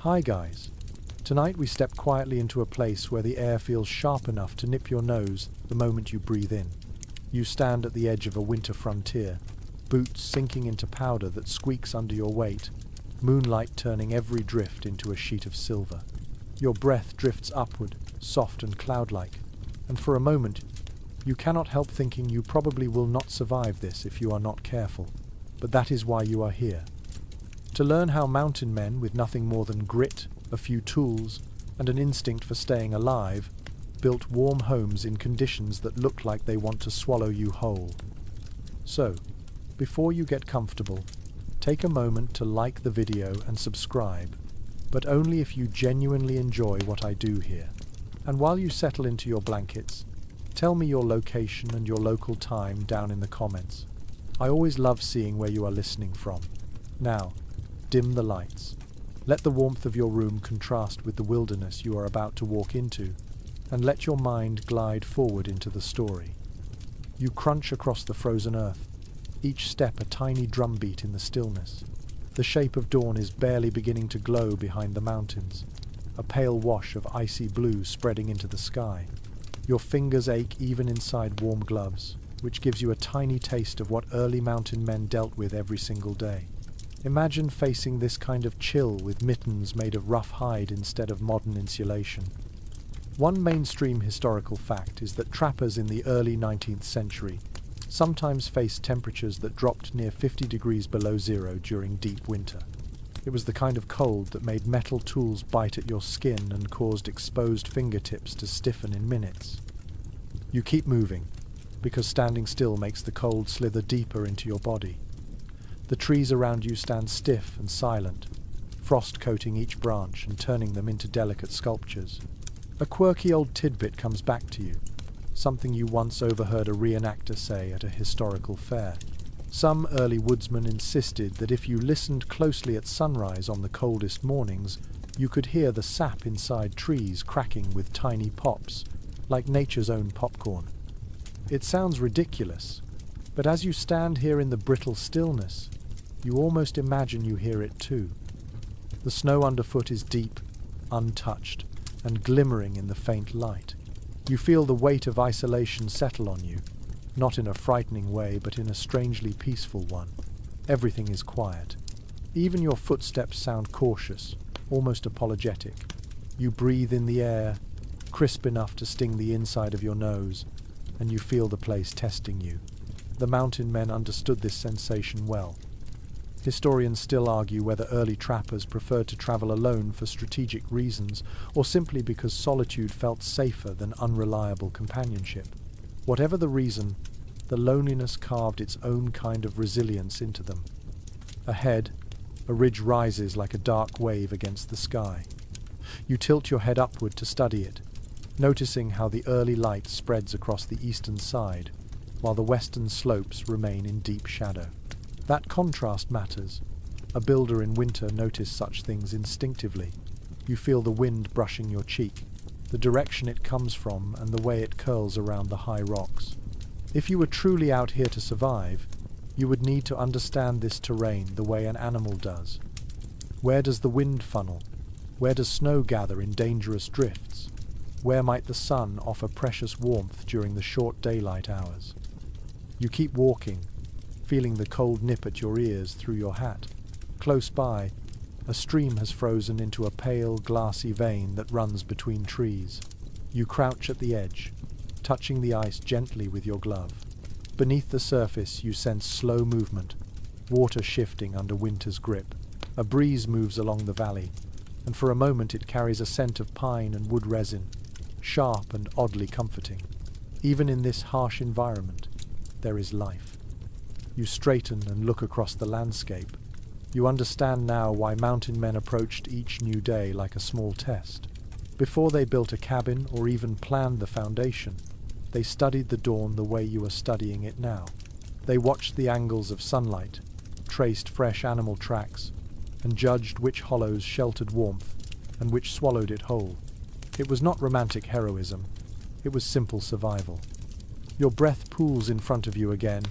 Hi guys. Tonight we step quietly into a place where the air feels sharp enough to nip your nose the moment you breathe in. You stand at the edge of a winter frontier, boots sinking into powder that squeaks under your weight, moonlight turning every drift into a sheet of silver. Your breath drifts upward, soft and cloud-like, and for a moment you cannot help thinking you probably will not survive this if you are not careful. But that is why you are here. To learn how mountain men with nothing more than grit, a few tools, and an instinct for staying alive, built warm homes in conditions that look like they want to swallow you whole. So, before you get comfortable, take a moment to like the video and subscribe, but only if you genuinely enjoy what I do here. And while you settle into your blankets, tell me your location and your local time down in the comments. I always love seeing where you are listening from. Now, dim the lights. Let the warmth of your room contrast with the wilderness you are about to walk into, and let your mind glide forward into the story. You crunch across the frozen earth, each step a tiny drumbeat in the stillness. The shape of dawn is barely beginning to glow behind the mountains, a pale wash of icy blue spreading into the sky. Your fingers ache even inside warm gloves, which gives you a tiny taste of what early mountain men dealt with every single day. Imagine facing this kind of chill with mittens made of rough hide instead of modern insulation. One mainstream historical fact is that trappers in the early 19th century sometimes faced temperatures that dropped near 50 degrees below zero during deep winter. It was the kind of cold that made metal tools bite at your skin and caused exposed fingertips to stiffen in minutes. You keep moving, because standing still makes the cold slither deeper into your body. The trees around you stand stiff and silent, frost coating each branch and turning them into delicate sculptures. A quirky old tidbit comes back to you, something you once overheard a reenactor say at a historical fair. Some early woodsmen insisted that if you listened closely at sunrise on the coldest mornings, you could hear the sap inside trees cracking with tiny pops, like nature's own popcorn. It sounds ridiculous, but as you stand here in the brittle stillness, you almost imagine you hear it too. The snow underfoot is deep, untouched, and glimmering in the faint light. You feel the weight of isolation settle on you, not in a frightening way, but in a strangely peaceful one. Everything is quiet. Even your footsteps sound cautious, almost apologetic. You breathe in the air, crisp enough to sting the inside of your nose, and you feel the place testing you. The mountain men understood this sensation well. Historians still argue whether early trappers preferred to travel alone for strategic reasons or simply because solitude felt safer than unreliable companionship. Whatever the reason, the loneliness carved its own kind of resilience into them. Ahead, a ridge rises like a dark wave against the sky. You tilt your head upward to study it, noticing how the early light spreads across the eastern side, while the western slopes remain in deep shadow. That contrast matters. A builder in winter noticed such things instinctively. You feel the wind brushing your cheek, the direction it comes from, and the way it curls around the high rocks. If you were truly out here to survive, you would need to understand this terrain the way an animal does. Where does the wind funnel? Where does snow gather in dangerous drifts? Where might the sun offer precious warmth during the short daylight hours? You keep walking, feeling the cold nip at your ears through your hat. Close by, a stream has frozen into a pale, glassy vein that runs between trees. You crouch at the edge, touching the ice gently with your glove. Beneath the surface, you sense slow movement, water shifting under winter's grip. A breeze moves along the valley, and for a moment it carries a scent of pine and wood resin, sharp and oddly comforting. Even in this harsh environment, there is life. You straighten and look across the landscape. You understand now why mountain men approached each new day like a small test. Before they built a cabin or even planned the foundation, they studied the dawn the way you are studying it now. They watched the angles of sunlight, traced fresh animal tracks, and judged which hollows sheltered warmth and which swallowed it whole. It was not romantic heroism, it was simple survival. Your breath pools in front of you again,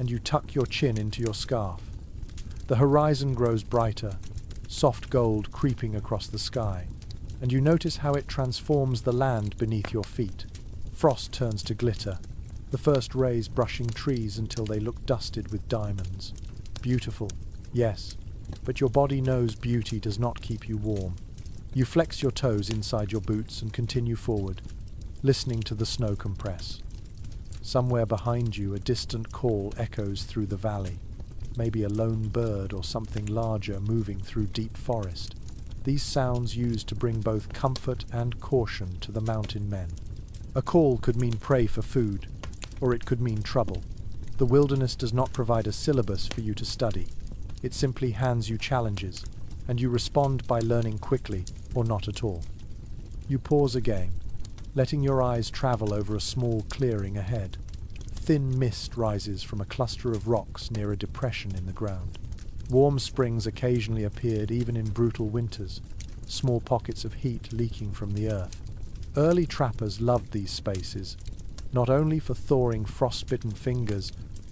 and you tuck your chin into your scarf. The horizon grows brighter, soft gold creeping across the sky, and you notice how it transforms the land beneath your feet. Frost turns to glitter, the first rays brushing trees until they look dusted with diamonds. Beautiful, yes, but your body knows beauty does not keep you warm. You flex your toes inside your boots and continue forward, listening to the snow compress. Somewhere behind you, a distant call echoes through the valley, maybe a lone bird or something larger moving through deep forest. These sounds used to bring both comfort and caution to the mountain men. A call could mean prey for food, or it could mean trouble. The wilderness does not provide a syllabus for you to study. It simply hands you challenges, and you respond by learning quickly or not at all. You pause again, letting your eyes travel over a small clearing ahead. Thin mist rises from a cluster of rocks near a depression in the ground. Warm springs occasionally appeared even in brutal winters, small pockets of heat leaking from the earth. Early trappers loved these spaces, not only for thawing frostbitten fingers,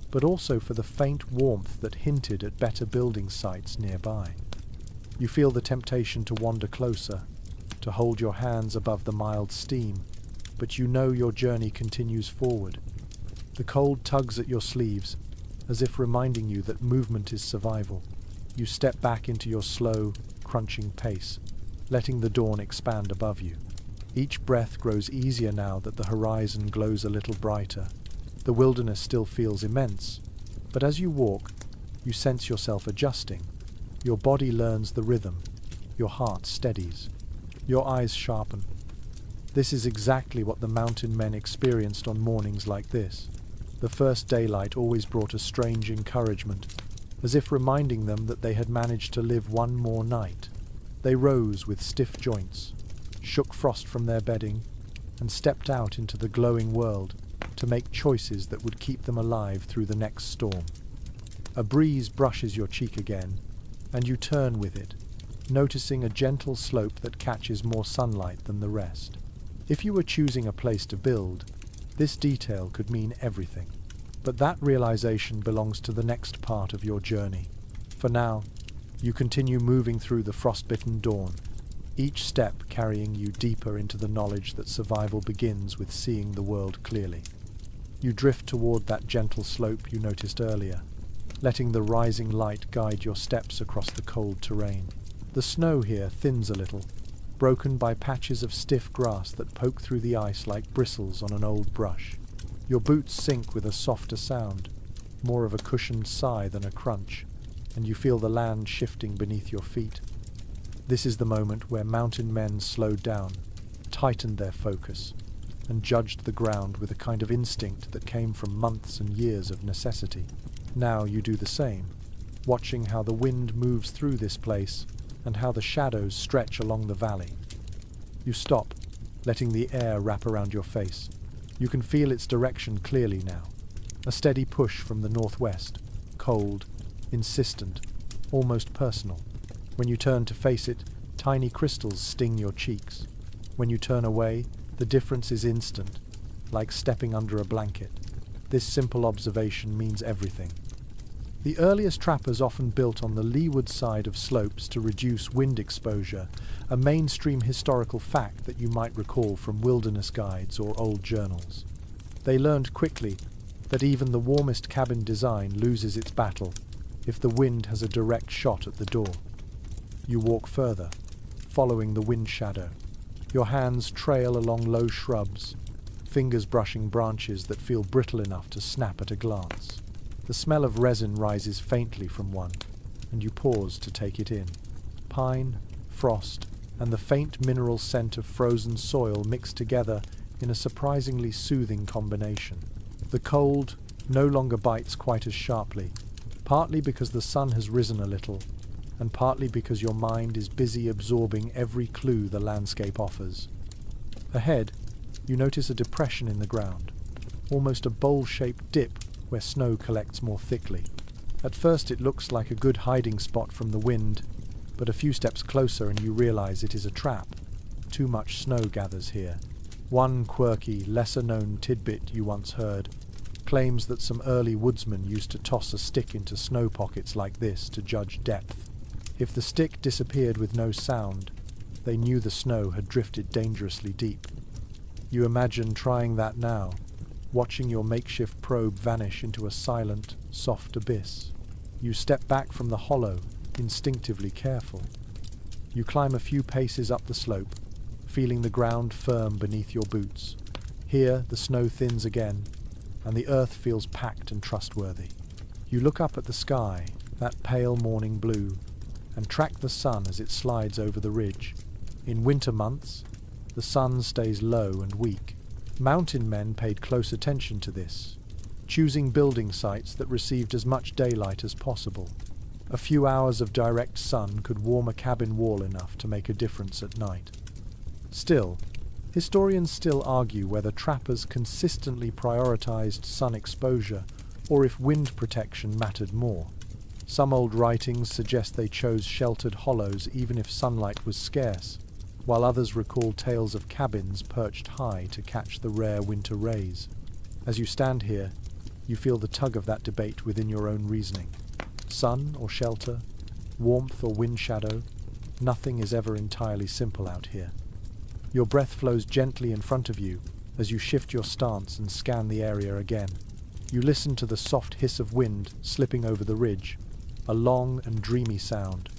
but also for the faint warmth that hinted at better building sites nearby. You feel the temptation to wander closer, to hold your hands above the mild steam, but you know your journey continues forward. The cold tugs at your sleeves, as if reminding you that movement is survival. You step back into your slow, crunching pace, letting the dawn expand above you. Each breath grows easier now that the horizon glows a little brighter. The wilderness still feels immense, but as you walk, you sense yourself adjusting. Your body learns the rhythm, your heart steadies, your eyes sharpen. This is exactly what the mountain men experienced on mornings like this. The first daylight always brought a strange encouragement, as if reminding them that they had managed to live one more night. They rose with stiff joints, shook frost from their bedding, and stepped out into the glowing world to make choices that would keep them alive through the next storm. A breeze brushes your cheek again, and you turn with it, noticing a gentle slope that catches more sunlight than the rest. If you were choosing a place to build, this detail could mean everything. But that realization belongs to the next part of your journey. For now, you continue moving through the frostbitten dawn, each step carrying you deeper into the knowledge that survival begins with seeing the world clearly. You drift toward that gentle slope you noticed earlier, letting the rising light guide your steps across the cold terrain. The snow here thins a little, broken by patches of stiff grass that poke through the ice like bristles on an old brush. Your boots sink with a softer sound, more of a cushioned sigh than a crunch, and you feel the land shifting beneath your feet. This is the moment where mountain men slowed down, tightened their focus, and judged the ground with a kind of instinct that came from months and years of necessity. Now you do the same, watching how the wind moves through this place and how the shadows stretch along the valley. You stop, letting the air wrap around your face. You can feel its direction clearly now. A steady push from the northwest, cold, insistent, almost personal. When you turn to face it, tiny crystals sting your cheeks. When you turn away, the difference is instant, like stepping under a blanket. This simple observation means everything. The earliest trappers often built on the leeward side of slopes to reduce wind exposure, a mainstream historical fact that you might recall from wilderness guides or old journals. They learned quickly that even the warmest cabin design loses its battle if the wind has a direct shot at the door. You walk further, following the wind shadow. Your hands trail along low shrubs, fingers brushing branches that feel brittle enough to snap at a glance. The smell of resin rises faintly from one, and you pause to take it in. Pine, frost, and the faint mineral scent of frozen soil mix together in a surprisingly soothing combination. The cold no longer bites quite as sharply, partly because the sun has risen a little, and partly because your mind is busy absorbing every clue the landscape offers. Ahead, you notice a depression in the ground, almost a bowl-shaped dip where snow collects more thickly. At first it looks like a good hiding spot from the wind, but a few steps closer and you realize it is a trap. Too much snow gathers here. One quirky, lesser-known tidbit you once heard claims that some early woodsmen used to toss a stick into snow pockets like this to judge depth. If the stick disappeared with no sound, they knew the snow had drifted dangerously deep. You imagine trying that now, watching your makeshift probe vanish into a silent, soft abyss. You step back from the hollow, instinctively careful. You climb a few paces up the slope, feeling the ground firm beneath your boots. Here, the snow thins again, and the earth feels packed and trustworthy. You look up at the sky, that pale morning blue, and track the sun as it slides over the ridge. In winter months, the sun stays low and weak. Mountain men paid close attention to this, choosing building sites that received as much daylight as possible. A few hours of direct sun could warm a cabin wall enough to make a difference at night. Still, historians still argue whether trappers consistently prioritized sun exposure or if wind protection mattered more. Some old writings suggest they chose sheltered hollows even if sunlight was scarce, while others recall tales of cabins perched high to catch the rare winter rays. As you stand here, you feel the tug of that debate within your own reasoning. Sun or shelter, warmth or wind shadow, nothing is ever entirely simple out here. Your breath flows gently in front of you as you shift your stance and scan the area again. You listen to the soft hiss of wind slipping over the ridge, a long and dreamy sound,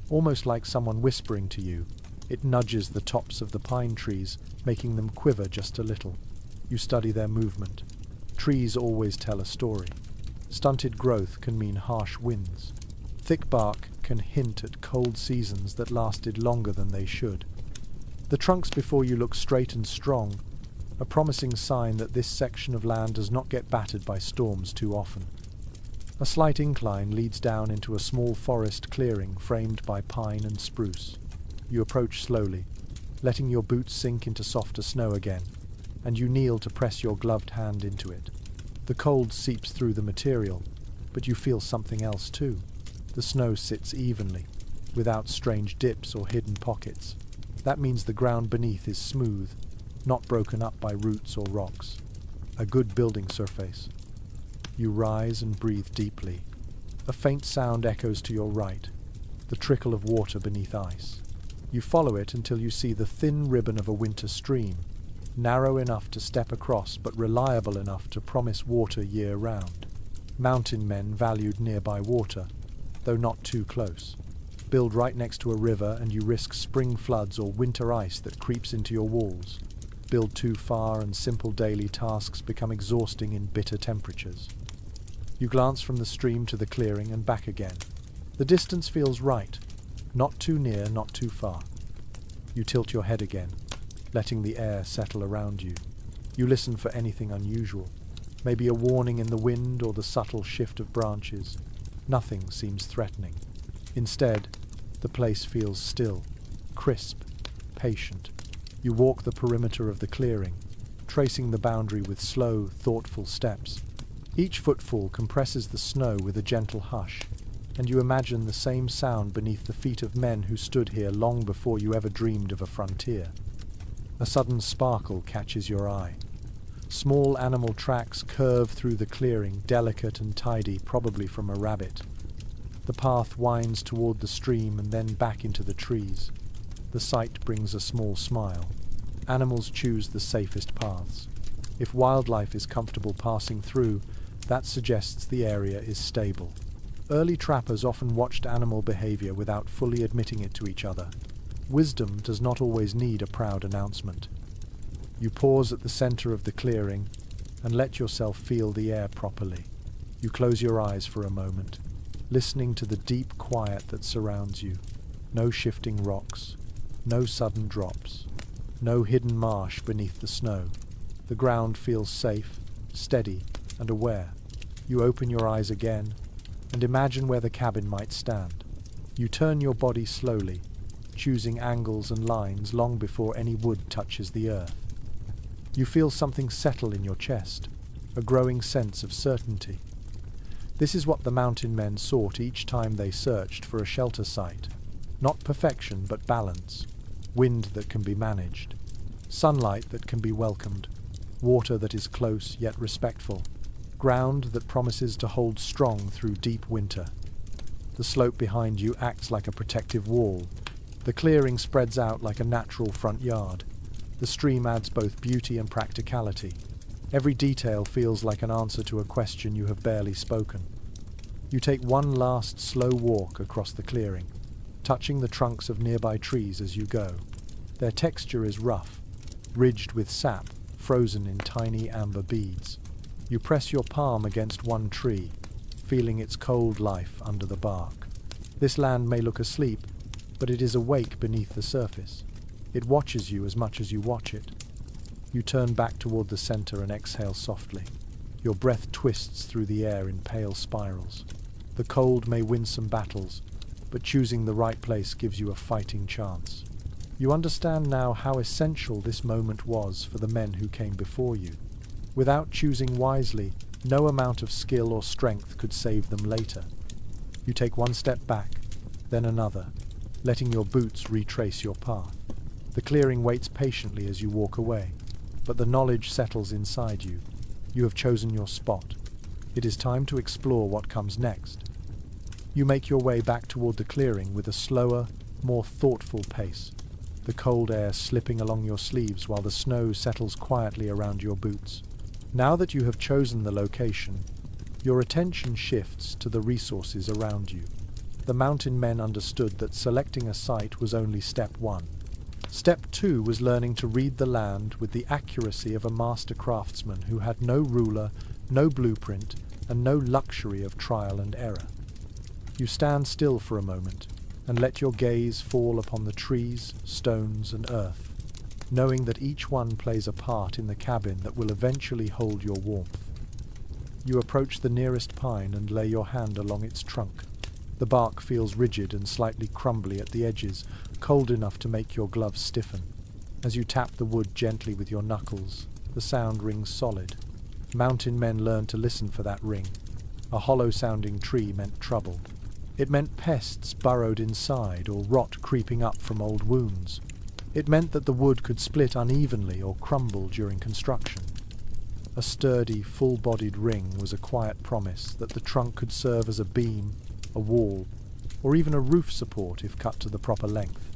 almost like someone whispering to you. It nudges the tops of the pine trees, making them quiver just a little. You study their movement. Trees always tell a story. Stunted growth can mean harsh winds. Thick bark can hint at cold seasons that lasted longer than they should. The trunks before you look straight and strong, a promising sign that this section of land does not get battered by storms too often. A slight incline leads down into a small forest clearing framed by pine and spruce. You approach slowly, letting your boots sink into softer snow again, and you kneel to press your gloved hand into it. The cold seeps through the material, but you feel something else too. The snow sits evenly, without strange dips or hidden pockets. That means the ground beneath is smooth, not broken up by roots or rocks. A good building surface. You rise and breathe deeply. A faint sound echoes to your right, the trickle of water beneath ice. You follow it until you see the thin ribbon of a winter stream, narrow enough to step across but reliable enough to promise water year-round. Mountain men valued nearby water, though not too close. Build right next to a river and you risk spring floods or winter ice that creeps into your walls. Build too far and simple daily tasks become exhausting in bitter temperatures. You glance from the stream to the clearing and back again. The distance feels right, not too near, not too far. You tilt your head again, letting the air settle around you. You listen for anything unusual, maybe a warning in the wind or the subtle shift of branches. Nothing seems threatening. Instead, the place feels still, crisp, patient. You walk the perimeter of the clearing, tracing the boundary with slow, thoughtful steps. Each footfall compresses the snow with a gentle hush, and you imagine the same sound beneath the feet of men who stood here long before you ever dreamed of a frontier. A sudden sparkle catches your eye. Small animal tracks curve through the clearing, delicate and tidy, probably from a rabbit. The path winds toward the stream and then back into the trees. The sight brings a small smile. Animals choose the safest paths. If wildlife is comfortable passing through, that suggests the area is stable. Early trappers often watched animal behavior without fully admitting it to each other. Wisdom does not always need a proud announcement. You pause at the center of the clearing and let yourself feel the air properly. You close your eyes for a moment, listening to the deep quiet that surrounds you. No shifting rocks, no sudden drops, no hidden marsh beneath the snow. The ground feels safe, steady, and aware. You open your eyes again and imagine where the cabin might stand. You turn your body slowly, choosing angles and lines long before any wood touches the earth. You feel something settle in your chest, a growing sense of certainty. This is what the mountain men sought each time they searched for a shelter site. Not perfection, but balance. Wind that can be managed. Sunlight that can be welcomed. Water that is close yet respectful. Ground that promises to hold strong through deep winter. The slope behind you acts like a protective wall. The clearing spreads out like a natural front yard. The stream adds both beauty and practicality. Every detail feels like an answer to a question you have barely spoken. You take one last slow walk across the clearing, touching the trunks of nearby trees as you go. Their texture is rough, ridged with sap, frozen in tiny amber beads. You press your palm against one tree, feeling its cold life under the bark. This land may look asleep, but it is awake beneath the surface. It watches you as much as you watch it. You turn back toward the center and exhale softly. Your breath twists through the air in pale spirals. The cold may win some battles, but choosing the right place gives you a fighting chance. You understand now how essential this moment was for the men who came before you. Without choosing wisely, no amount of skill or strength could save them later. You take one step back, then another, letting your boots retrace your path. The clearing waits patiently as you walk away, but the knowledge settles inside you. You have chosen your spot. It is time to explore what comes next. You make your way back toward the clearing with a slower, more thoughtful pace, the cold air slipping along your sleeves while the snow settles quietly around your boots. Now that you have chosen the location, your attention shifts to the resources around you. The mountain men understood that selecting a site was only step one. Step two was learning to read the land with the accuracy of a master craftsman who had no ruler, no blueprint, and no luxury of trial and error. You stand still for a moment and let your gaze fall upon the trees, stones, and earth, knowing that each one plays a part in the cabin that will eventually hold your warmth. You approach the nearest pine and lay your hand along its trunk. The bark feels rigid and slightly crumbly at the edges, cold enough to make your gloves stiffen. As you tap the wood gently with your knuckles, the sound rings solid. Mountain men learn to listen for that ring. A hollow-sounding tree meant trouble. It meant pests burrowed inside or rot creeping up from old wounds. It meant that the wood could split unevenly or crumble during construction. A sturdy, full-bodied ring was a quiet promise that the trunk could serve as a beam, a wall, or even a roof support if cut to the proper length.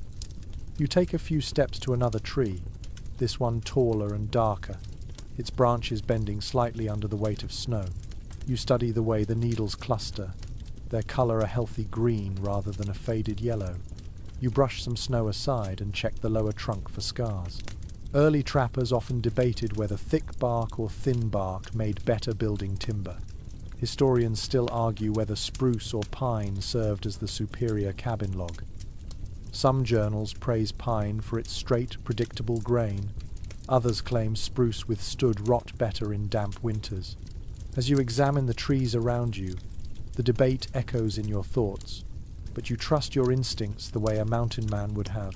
You take a few steps to another tree, this one taller and darker, its branches bending slightly under the weight of snow. You study the way the needles cluster, their color a healthy green rather than a faded yellow. You brush some snow aside and check the lower trunk for scars. Early trappers often debated whether thick bark or thin bark made better building timber. Historians still argue whether spruce or pine served as the superior cabin log. Some journals praise pine for its straight, predictable grain. Others claim spruce withstood rot better in damp winters. As you examine the trees around you, the debate echoes in your thoughts, but you trust your instincts the way a mountain man would have.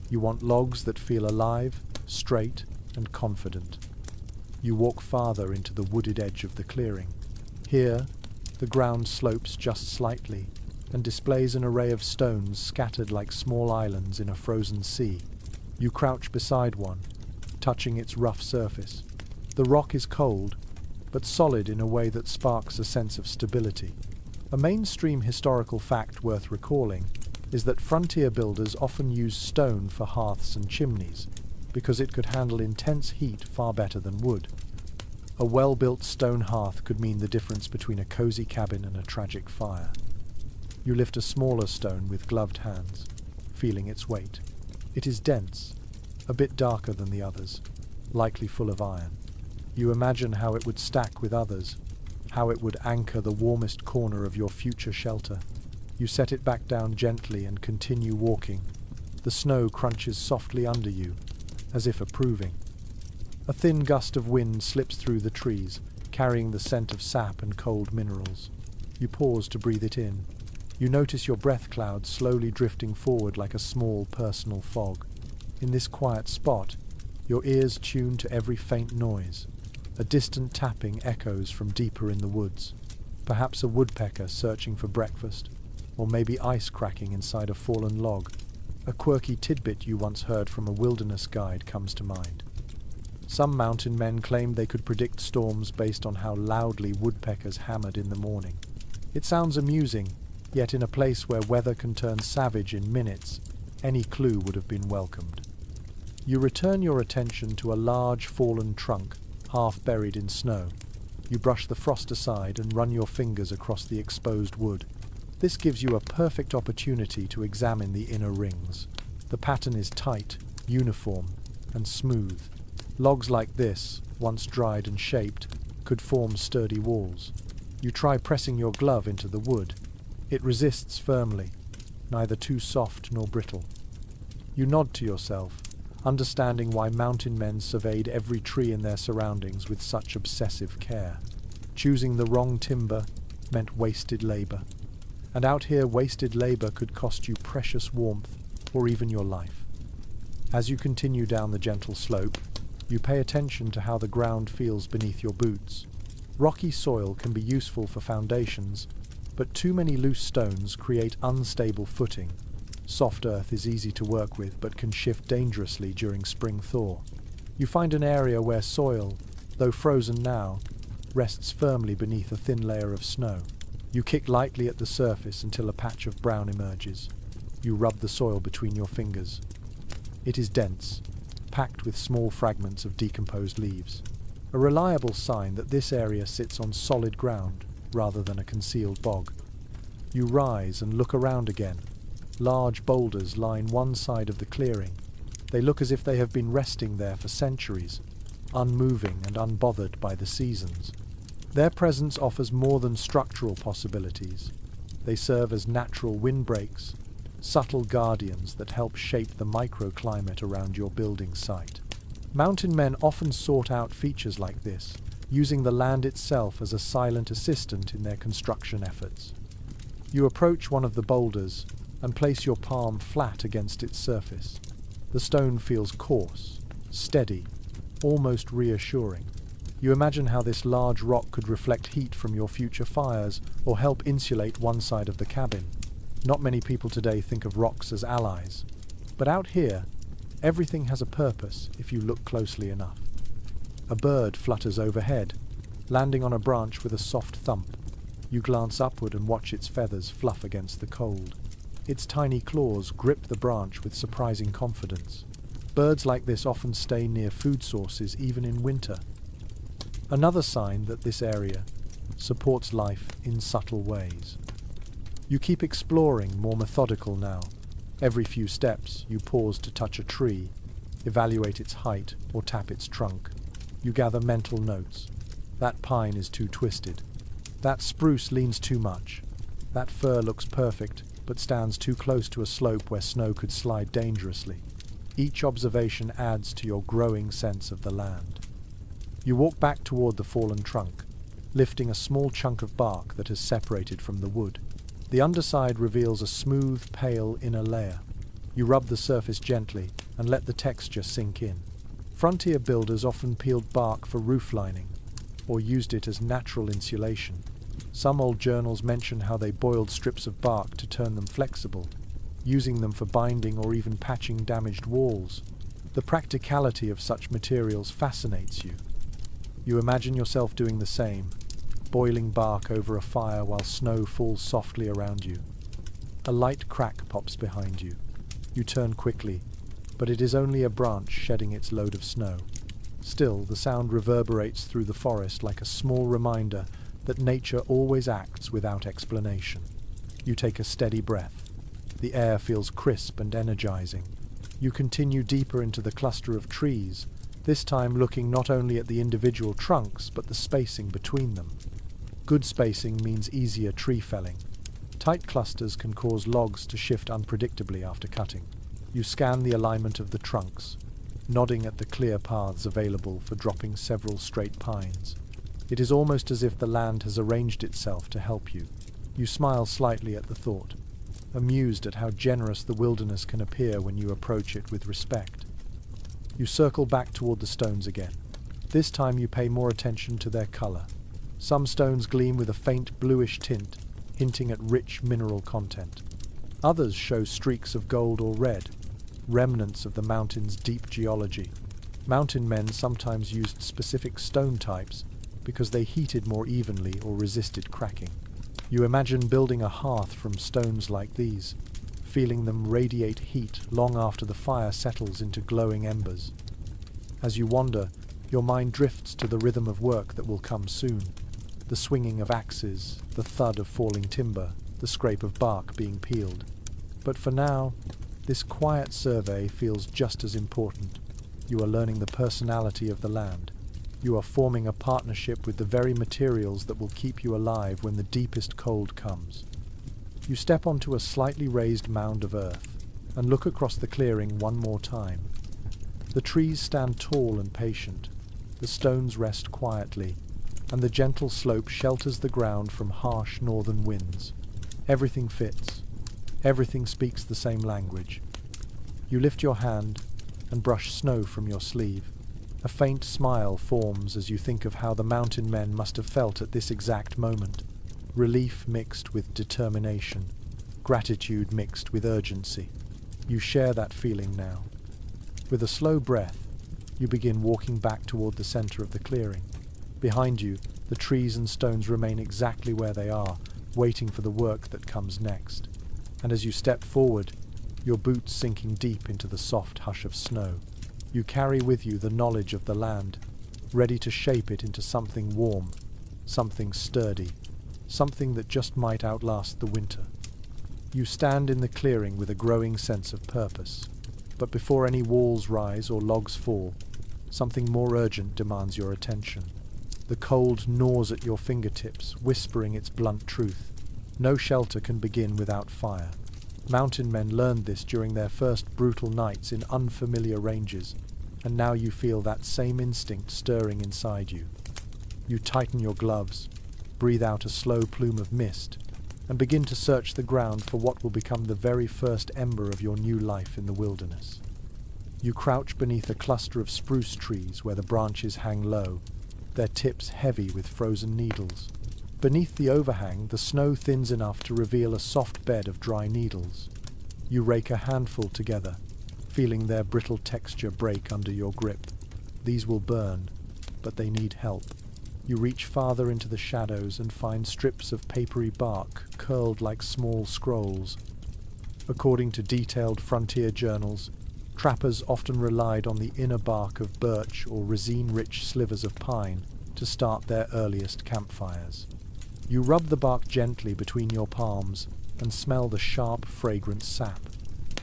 You want logs that feel alive, straight, and confident. You walk farther into the wooded edge of the clearing. Here, the ground slopes just slightly and displays an array of stones scattered like small islands in a frozen sea. You crouch beside one, touching its rough surface. The rock is cold, but solid in a way that sparks a sense of stability. A mainstream historical fact worth recalling is that frontier builders often used stone for hearths and chimneys, because it could handle intense heat far better than wood. A well-built stone hearth could mean the difference between a cozy cabin and a tragic fire. You lift a smaller stone with gloved hands, feeling its weight. It is dense, a bit darker than the others, likely full of iron. You imagine how it would stack with others, how it would anchor the warmest corner of your future shelter. You set it back down gently and continue walking. The snow crunches softly under you, as if approving. A thin gust of wind slips through the trees, carrying the scent of sap and cold minerals. You pause to breathe it in. You notice your breath cloud slowly drifting forward like a small personal fog. In this quiet spot, your ears tune to every faint noise. A distant tapping echoes from deeper in the woods. Perhaps a woodpecker searching for breakfast, or maybe ice cracking inside a fallen log. A quirky tidbit you once heard from a wilderness guide comes to mind. Some mountain men claimed they could predict storms based on how loudly woodpeckers hammered in the morning. It sounds amusing, Yet in a place where weather can turn savage in minutes, any clue would have been welcomed. You return your attention to a large fallen trunk, half buried in snow. You brush the frost aside and run your fingers across the exposed wood. This gives you a perfect opportunity to examine the inner rings. The pattern is tight, uniform, and smooth. Logs like this, once dried and shaped, could form sturdy walls. You try pressing your glove into the wood. It resists firmly, neither too soft nor brittle. You nod to yourself, understanding why mountain men surveyed every tree in their surroundings with such obsessive care. Choosing the wrong timber meant wasted labor. And out here, wasted labor could cost you precious warmth or even your life. As you continue down the gentle slope, you pay attention to how the ground feels beneath your boots. Rocky soil can be useful for foundations, but too many loose stones create unstable footing. Soft earth is easy to work with but can shift dangerously during spring thaw. You find an area where soil, though frozen now, rests firmly beneath a thin layer of snow. You kick lightly at the surface until a patch of brown emerges. You rub the soil between your fingers. It is dense, packed with small fragments of decomposed leaves. A reliable sign that this area sits on solid ground rather than a concealed bog. You rise and look around again. Large boulders line one side of the clearing. They look as if they have been resting there for centuries, unmoving and unbothered by the seasons. Their presence offers more than structural possibilities. They serve as natural windbreaks, subtle guardians that help shape the microclimate around your building site. Mountain men often sought out features like this, using the land itself as a silent assistant in their construction efforts. You approach one of the boulders and place your palm flat against its surface. The stone feels coarse, steady, almost reassuring. You imagine how this large rock could reflect heat from your future fires or help insulate one side of the cabin. Not many people today think of rocks as allies, but out here, everything has a purpose if you look closely enough. A bird flutters overhead, landing on a branch with a soft thump. You glance upward and watch its feathers fluff against the cold. Its tiny claws grip the branch with surprising confidence. Birds like this often stay near food sources even in winter. Another sign that this area supports life in subtle ways. You keep exploring, more methodical now. Every few steps, you pause to touch a tree, evaluate its height, or tap its trunk. You gather mental notes. That pine is too twisted. That spruce leans too much. That fir looks perfect, but stands too close to a slope where snow could slide dangerously. Each observation adds to your growing sense of the land. You walk back toward the fallen trunk, lifting a small chunk of bark that has separated from the wood. The underside reveals a smooth, pale inner layer. You rub the surface gently and let the texture sink in. Frontier builders often peeled bark for roof lining, or used it as natural insulation. Some old journals mention how they boiled strips of bark to turn them flexible, using them for binding or even patching damaged walls. The practicality of such materials fascinates you. You imagine yourself doing the same, boiling bark over a fire while snow falls softly around you. A light crack pops behind you. You turn quickly, but it is only a branch shedding its load of snow. Still, the sound reverberates through the forest like a small reminder that nature always acts without explanation. You take a steady breath. The air feels crisp and energizing. You continue deeper into the cluster of trees, this time looking not only at the individual trunks but the spacing between them. Good spacing means easier tree felling. Tight clusters can cause logs to shift unpredictably after cutting. You scan the alignment of the trunks, nodding at the clear paths available for dropping several straight pines. It is almost as if the land has arranged itself to help you. You smile slightly at the thought, amused at how generous the wilderness can appear when you approach it with respect. You circle back toward the stones again. This time you pay more attention to their color. Some stones gleam with a faint bluish tint, hinting at rich mineral content. Others show streaks of gold or red, remnants of the mountain's deep geology. Mountain men sometimes used specific stone types because they heated more evenly or resisted cracking. You imagine building a hearth from stones like these, feeling them radiate heat long after the fire settles into glowing embers. As you wander, your mind drifts to the rhythm of work that will come soon. The swinging of axes, the thud of falling timber, the scrape of bark being peeled. But for now, this quiet survey feels just as important. You are learning the personality of the land. You are forming a partnership with the very materials that will keep you alive when the deepest cold comes. You step onto a slightly raised mound of earth and look across the clearing one more time. The trees stand tall and patient. The stones rest quietly, and the gentle slope shelters the ground from harsh northern winds. Everything fits. Everything speaks the same language. You lift your hand and brush snow from your sleeve. A faint smile forms as you think of how the mountain men must have felt at this exact moment. Relief mixed with determination. Gratitude mixed with urgency. You share that feeling now. With a slow breath, you begin walking back toward the center of the clearing. Behind you, the trees and stones remain exactly where they are, waiting for the work that comes next. And as you step forward, your boots sinking deep into the soft hush of snow, you carry with you the knowledge of the land, ready to shape it into something warm, something sturdy, something that just might outlast the winter. You stand in the clearing with a growing sense of purpose. But before any walls rise or logs fall, something more urgent demands your attention. The cold gnaws at your fingertips, whispering its blunt truth. No shelter can begin without fire. Mountain men learned this during their first brutal nights in unfamiliar ranges, and now you feel that same instinct stirring inside you. You tighten your gloves, breathe out a slow plume of mist, and begin to search the ground for what will become the very first ember of your new life in the wilderness. You crouch beneath a cluster of spruce trees where the branches hang low, their tips heavy with frozen needles. Beneath the overhang, the snow thins enough to reveal a soft bed of dry needles. You rake a handful together, feeling their brittle texture break under your grip. These will burn, but they need help. You reach farther into the shadows and find strips of papery bark curled like small scrolls. According to detailed frontier journals, trappers often relied on the inner bark of birch or resin-rich slivers of pine to start their earliest campfires. You rub the bark gently between your palms and smell the sharp, fragrant sap.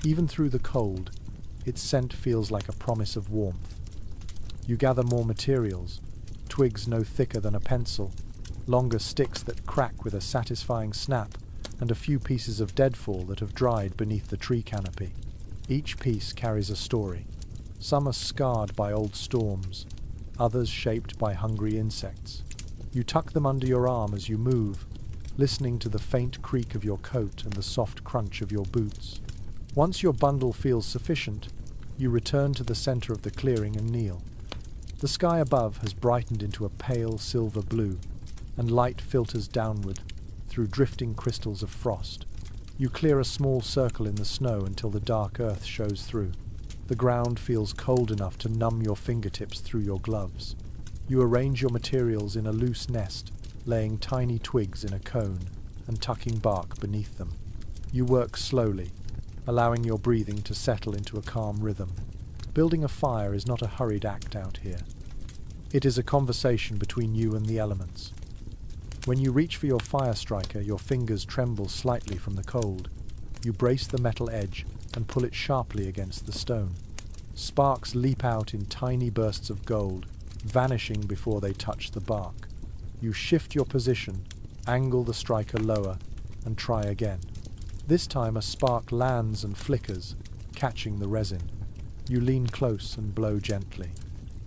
Even through the cold, its scent feels like a promise of warmth. You gather more materials, twigs no thicker than a pencil, longer sticks that crack with a satisfying snap, and a few pieces of deadfall that have dried beneath the tree canopy. Each piece carries a story. Some are scarred by old storms, others shaped by hungry insects. You tuck them under your arm as you move, listening to the faint creak of your coat and the soft crunch of your boots. Once your bundle feels sufficient, you return to the center of the clearing and kneel. The sky above has brightened into a pale silver blue, and light filters downward through drifting crystals of frost. You clear a small circle in the snow until the dark earth shows through. The ground feels cold enough to numb your fingertips through your gloves. You arrange your materials in a loose nest, laying tiny twigs in a cone and tucking bark beneath them. You work slowly, allowing your breathing to settle into a calm rhythm. Building a fire is not a hurried act out here. It is a conversation between you and the elements. When you reach for your fire striker, your fingers tremble slightly from the cold. You brace the metal edge and pull it sharply against the stone. Sparks leap out in tiny bursts of gold, vanishing before they touch the bark. You shift your position, angle the striker lower, and try again. This time a spark lands and flickers, catching the resin. You lean close and blow gently.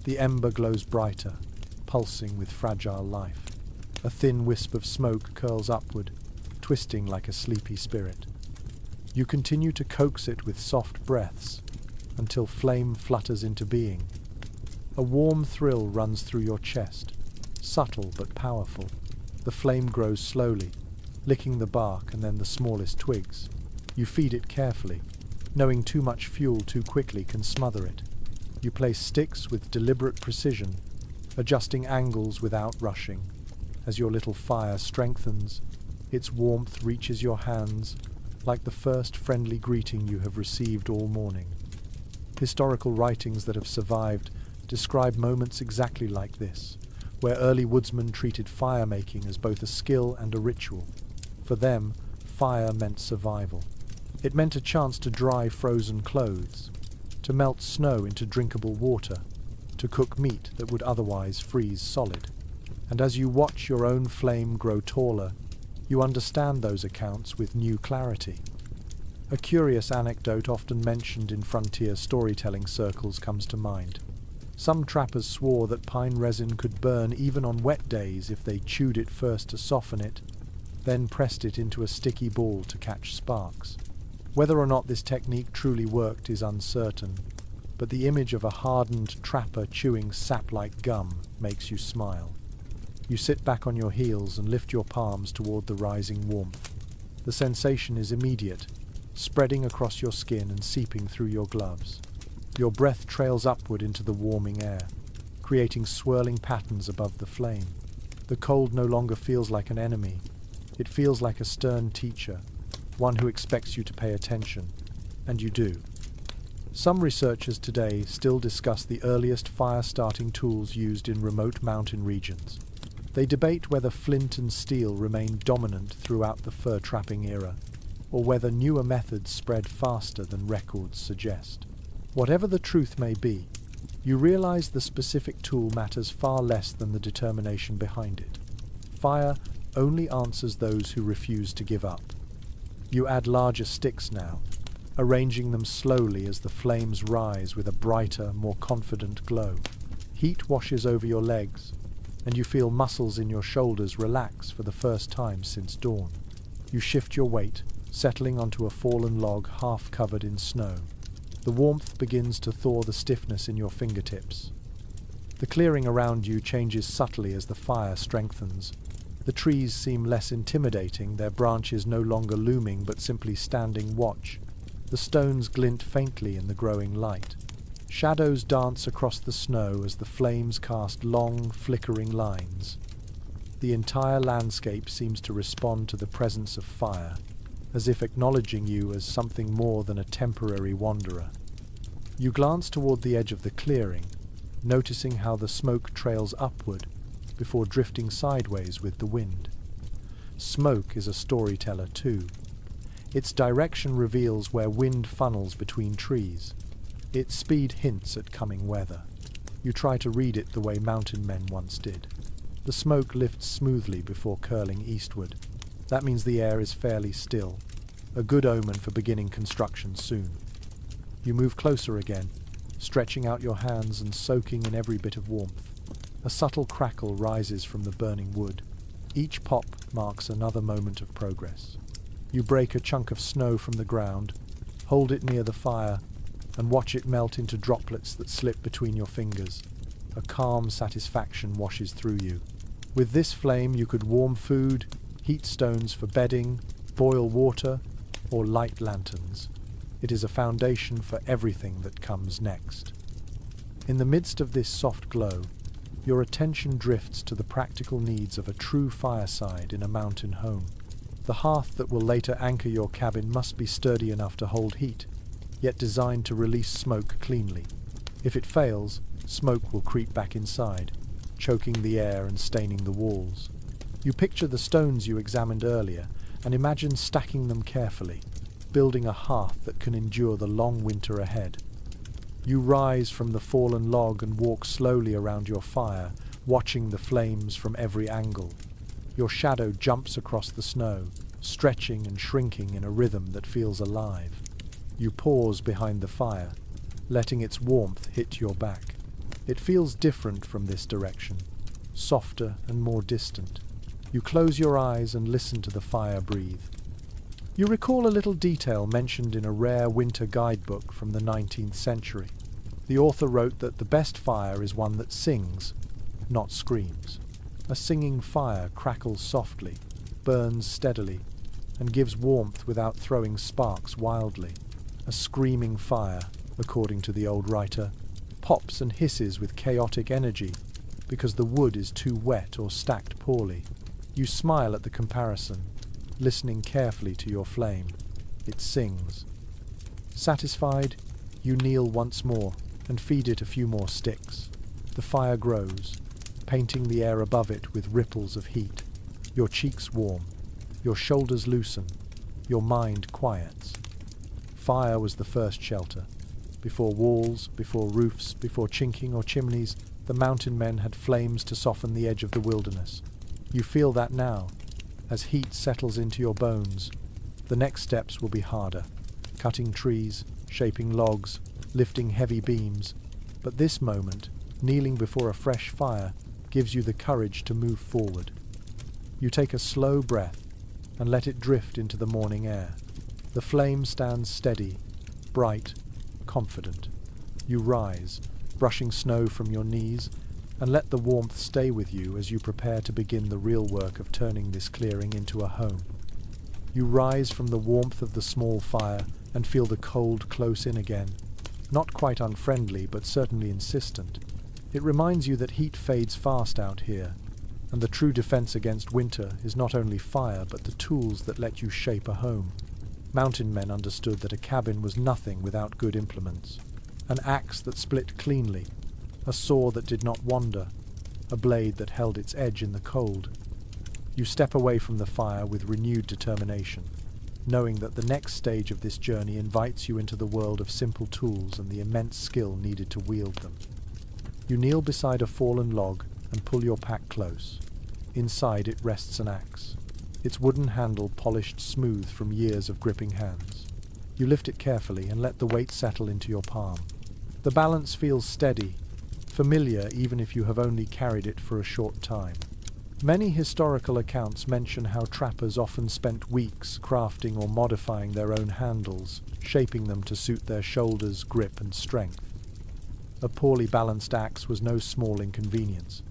The ember glows brighter, pulsing with fragile life. A thin wisp of smoke curls upward, twisting like a sleepy spirit. You continue to coax it with soft breaths, until flame flutters into being. A warm thrill runs through your chest, subtle but powerful. The flame grows slowly, licking the bark and then the smallest twigs. You feed it carefully, knowing too much fuel too quickly can smother it. You place sticks with deliberate precision, adjusting angles without rushing. As your little fire strengthens, Its warmth reaches your hands like the first friendly greeting you have received all morning. Historical writings that have survived describe moments exactly like this, where early woodsmen treated fire-making as both a skill and a ritual. For them, fire meant survival. It meant a chance to dry frozen clothes, to melt snow into drinkable water, to cook meat that would otherwise freeze solid. And as you watch your own flame grow taller, you understand those accounts with new clarity. A curious anecdote often mentioned in frontier storytelling circles comes to mind. Some trappers swore that pine resin could burn even on wet days if they chewed it first to soften it, then pressed it into a sticky ball to catch sparks. Whether or not this technique truly worked is uncertain, but the image of a hardened trapper chewing sap-like gum makes you smile. You sit back on your heels and lift your palms toward the rising warmth. The sensation is immediate, spreading across your skin and seeping through your gloves. Your breath trails upward into the warming air, creating swirling patterns above the flame. The cold no longer feels like an enemy. It feels like a stern teacher, one who expects you to pay attention, and you do. Some researchers today still discuss the earliest fire-starting tools used in remote mountain regions. They debate whether flint and steel remained dominant throughout the fur trapping era, or whether newer methods spread faster than records suggest. Whatever the truth may be, you realize the specific tool matters far less than the determination behind it. Fire only answers those who refuse to give up. You add larger sticks now, arranging them slowly as the flames rise with a brighter, more confident glow. Heat washes over your legs, and you feel muscles in your shoulders relax for the first time since dawn. You shift your weight, settling onto a fallen log half covered in snow. The warmth begins to thaw the stiffness in your fingertips. The clearing around you changes subtly as the fire strengthens. The trees seem less intimidating, their branches no longer looming but simply standing watch. The stones glint faintly in the growing light. Shadows dance across the snow as the flames cast long, flickering lines. The entire landscape seems to respond to the presence of fire, as if acknowledging you as something more than a temporary wanderer. You glance toward the edge of the clearing, noticing how the smoke trails upward before drifting sideways with the wind. Smoke is a storyteller too. Its direction reveals where wind funnels between trees. Its speed hints at coming weather. You try to read it the way mountain men once did. The smoke lifts smoothly before curling eastward. That means the air is fairly still, a good omen for beginning construction soon. You move closer again, stretching out your hands and soaking in every bit of warmth. A subtle crackle rises from the burning wood. Each pop marks another moment of progress. You break a chunk of snow from the ground, hold it near the fire, and watch it melt into droplets that slip between your fingers. A calm satisfaction washes through you. With this flame you could warm food, heat stones for bedding, boil water, or light lanterns. It is a foundation for everything that comes next. In the midst of this soft glow, your attention drifts to the practical needs of a true fireside in a mountain home. The hearth that will later anchor your cabin must be sturdy enough to hold heat, yet designed to release smoke cleanly. If it fails, smoke will creep back inside, choking the air and staining the walls. You picture the stones you examined earlier and imagine stacking them carefully, building a hearth that can endure the long winter ahead. You rise from the fallen log and walk slowly around your fire, watching the flames from every angle. Your shadow jumps across the snow, stretching and shrinking in a rhythm that feels alive. You pause behind the fire, letting its warmth hit your back. It feels different from this direction, softer and more distant. You close your eyes and listen to the fire breathe. You recall a little detail mentioned in a rare winter guidebook from the 19th century. The author wrote that the best fire is one that sings, not screams. A singing fire crackles softly, burns steadily, and gives warmth without throwing sparks wildly. A screaming fire, according to the old writer, pops and hisses with chaotic energy because the wood is too wet or stacked poorly. You smile at the comparison, listening carefully to your flame. It sings. Satisfied, you kneel once more and feed it a few more sticks. The fire grows, painting the air above it with ripples of heat. Your cheeks warm, your shoulders loosen, your mind quiets. Fire was the first shelter. Before walls, before roofs, before chinking or chimneys, the mountain men had flames to soften the edge of the wilderness. You feel that now, as heat settles into your bones. The next steps will be harder. Cutting trees, shaping logs, lifting heavy beams. But this moment, kneeling before a fresh fire, gives you the courage to move forward. You take a slow breath and let it drift into the morning air. The flame stands steady, bright, confident. You rise, brushing snow from your knees, and let the warmth stay with you as you prepare to begin the real work of turning this clearing into a home. You rise from the warmth of the small fire and feel the cold close in again, not quite unfriendly but certainly insistent. It reminds you that heat fades fast out here, and the true defense against winter is not only fire but the tools that let you shape a home. Mountain men understood that a cabin was nothing without good implements. An axe that split cleanly, a saw that did not wander, a blade that held its edge in the cold. You step away from the fire with renewed determination, knowing that the next stage of this journey invites you into the world of simple tools and the immense skill needed to wield them. You kneel beside a fallen log and pull your pack close. Inside it rests an axe, its wooden handle polished smooth from years of gripping hands. You lift it carefully and let the weight settle into your palm. The balance feels steady, familiar even if you have only carried it for a short time. Many historical accounts mention how trappers often spent weeks crafting or modifying their own handles, shaping them to suit their shoulders, grip and strength. A poorly balanced axe was no small inconvenience.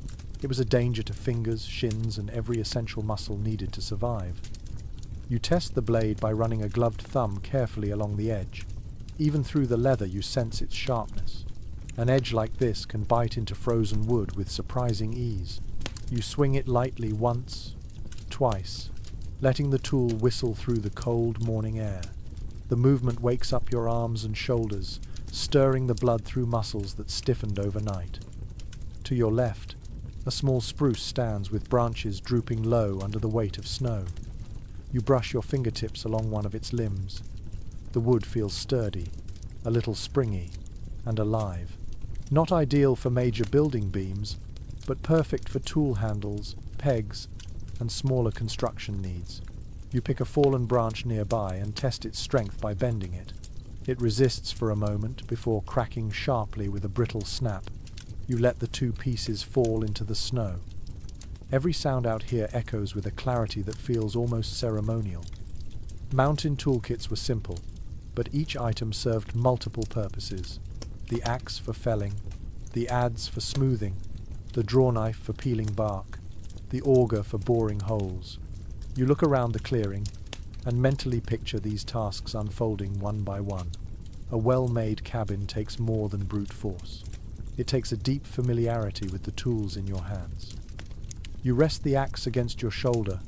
It was a danger to fingers, shins and every essential muscle needed to survive. You test the blade by running a gloved thumb carefully along the edge. Even through the leather you sense its sharpness. An edge like this can bite into frozen wood with surprising ease. You swing it lightly once, twice, letting the tool whistle through the cold morning air. The movement wakes up your arms and shoulders, stirring the blood through muscles that stiffened overnight. To your left, a small spruce stands with branches drooping low under the weight of snow. You brush your fingertips along one of its limbs. The wood feels sturdy, a little springy, and alive. Not ideal for major building beams, but perfect for tool handles, pegs, and smaller construction needs. You pick a fallen branch nearby and test its strength by bending it. It resists for a moment before cracking sharply with a brittle snap. You let the two pieces fall into the snow. Every sound out here echoes with a clarity that feels almost ceremonial. Mountain toolkits were simple, but each item served multiple purposes. The axe for felling, the adze for smoothing, the draw knife for peeling bark, the auger for boring holes. You look around the clearing and mentally picture these tasks unfolding one by one. A well-made cabin takes more than brute force. It takes a deep familiarity with the tools in your hands. You rest the axe against your shoulder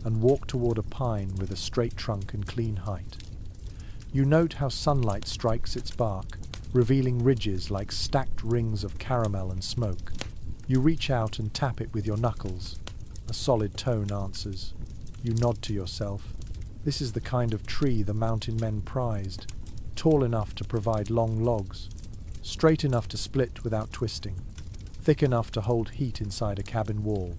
and walk toward a pine with a straight trunk and clean height. You note how sunlight strikes its bark, revealing ridges like stacked rings of caramel and smoke. You reach out and tap it with your knuckles. A solid tone answers. You nod to yourself. This is the kind of tree the mountain men prized, tall enough to provide long logs, straight enough to split without twisting, thick enough to hold heat inside a cabin wall.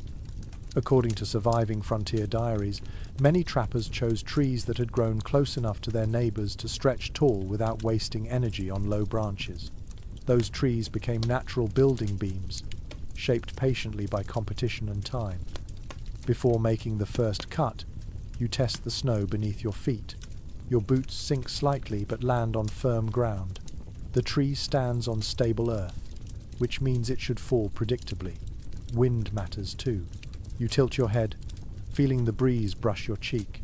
According to surviving frontier diaries, many trappers chose trees that had grown close enough to their neighbors to stretch tall without wasting energy on low branches. Those trees became natural building beams, shaped patiently by competition and time. Before making the first cut, you test the snow beneath your feet. Your boots sink slightly but land on firm ground. The tree stands on stable earth, which means it should fall predictably. Wind matters too. You tilt your head, feeling the breeze brush your cheek.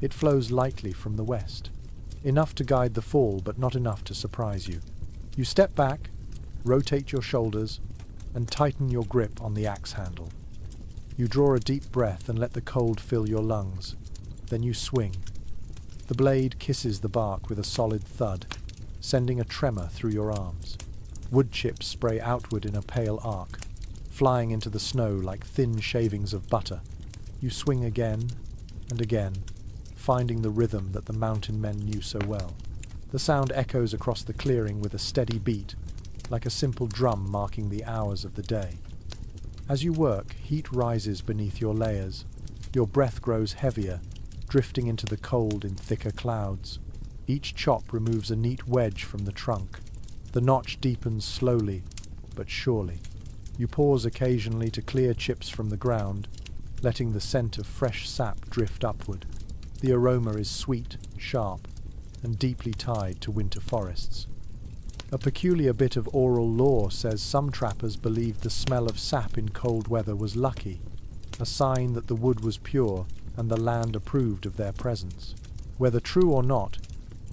It flows lightly from the west, enough to guide the fall but not enough to surprise you. You step back, rotate your shoulders, and tighten your grip on the axe handle. You draw a deep breath and let the cold fill your lungs. Then you swing. The blade kisses the bark with a solid thud, sending a tremor through your arms. Wood chips spray outward in a pale arc, flying into the snow like thin shavings of butter. You swing again and again, finding the rhythm that the mountain men knew so well. The sound echoes across the clearing with a steady beat, like a simple drum marking the hours of the day. As you work, heat rises beneath your layers. Your breath grows heavier, drifting into the cold in thicker clouds. Each chop removes a neat wedge from the trunk. The notch deepens slowly, but surely. You pause occasionally to clear chips from the ground, letting the scent of fresh sap drift upward. The aroma is sweet, sharp, and deeply tied to winter forests. A peculiar bit of oral lore says some trappers believed the smell of sap in cold weather was lucky, a sign that the wood was pure and the land approved of their presence. Whether true or not,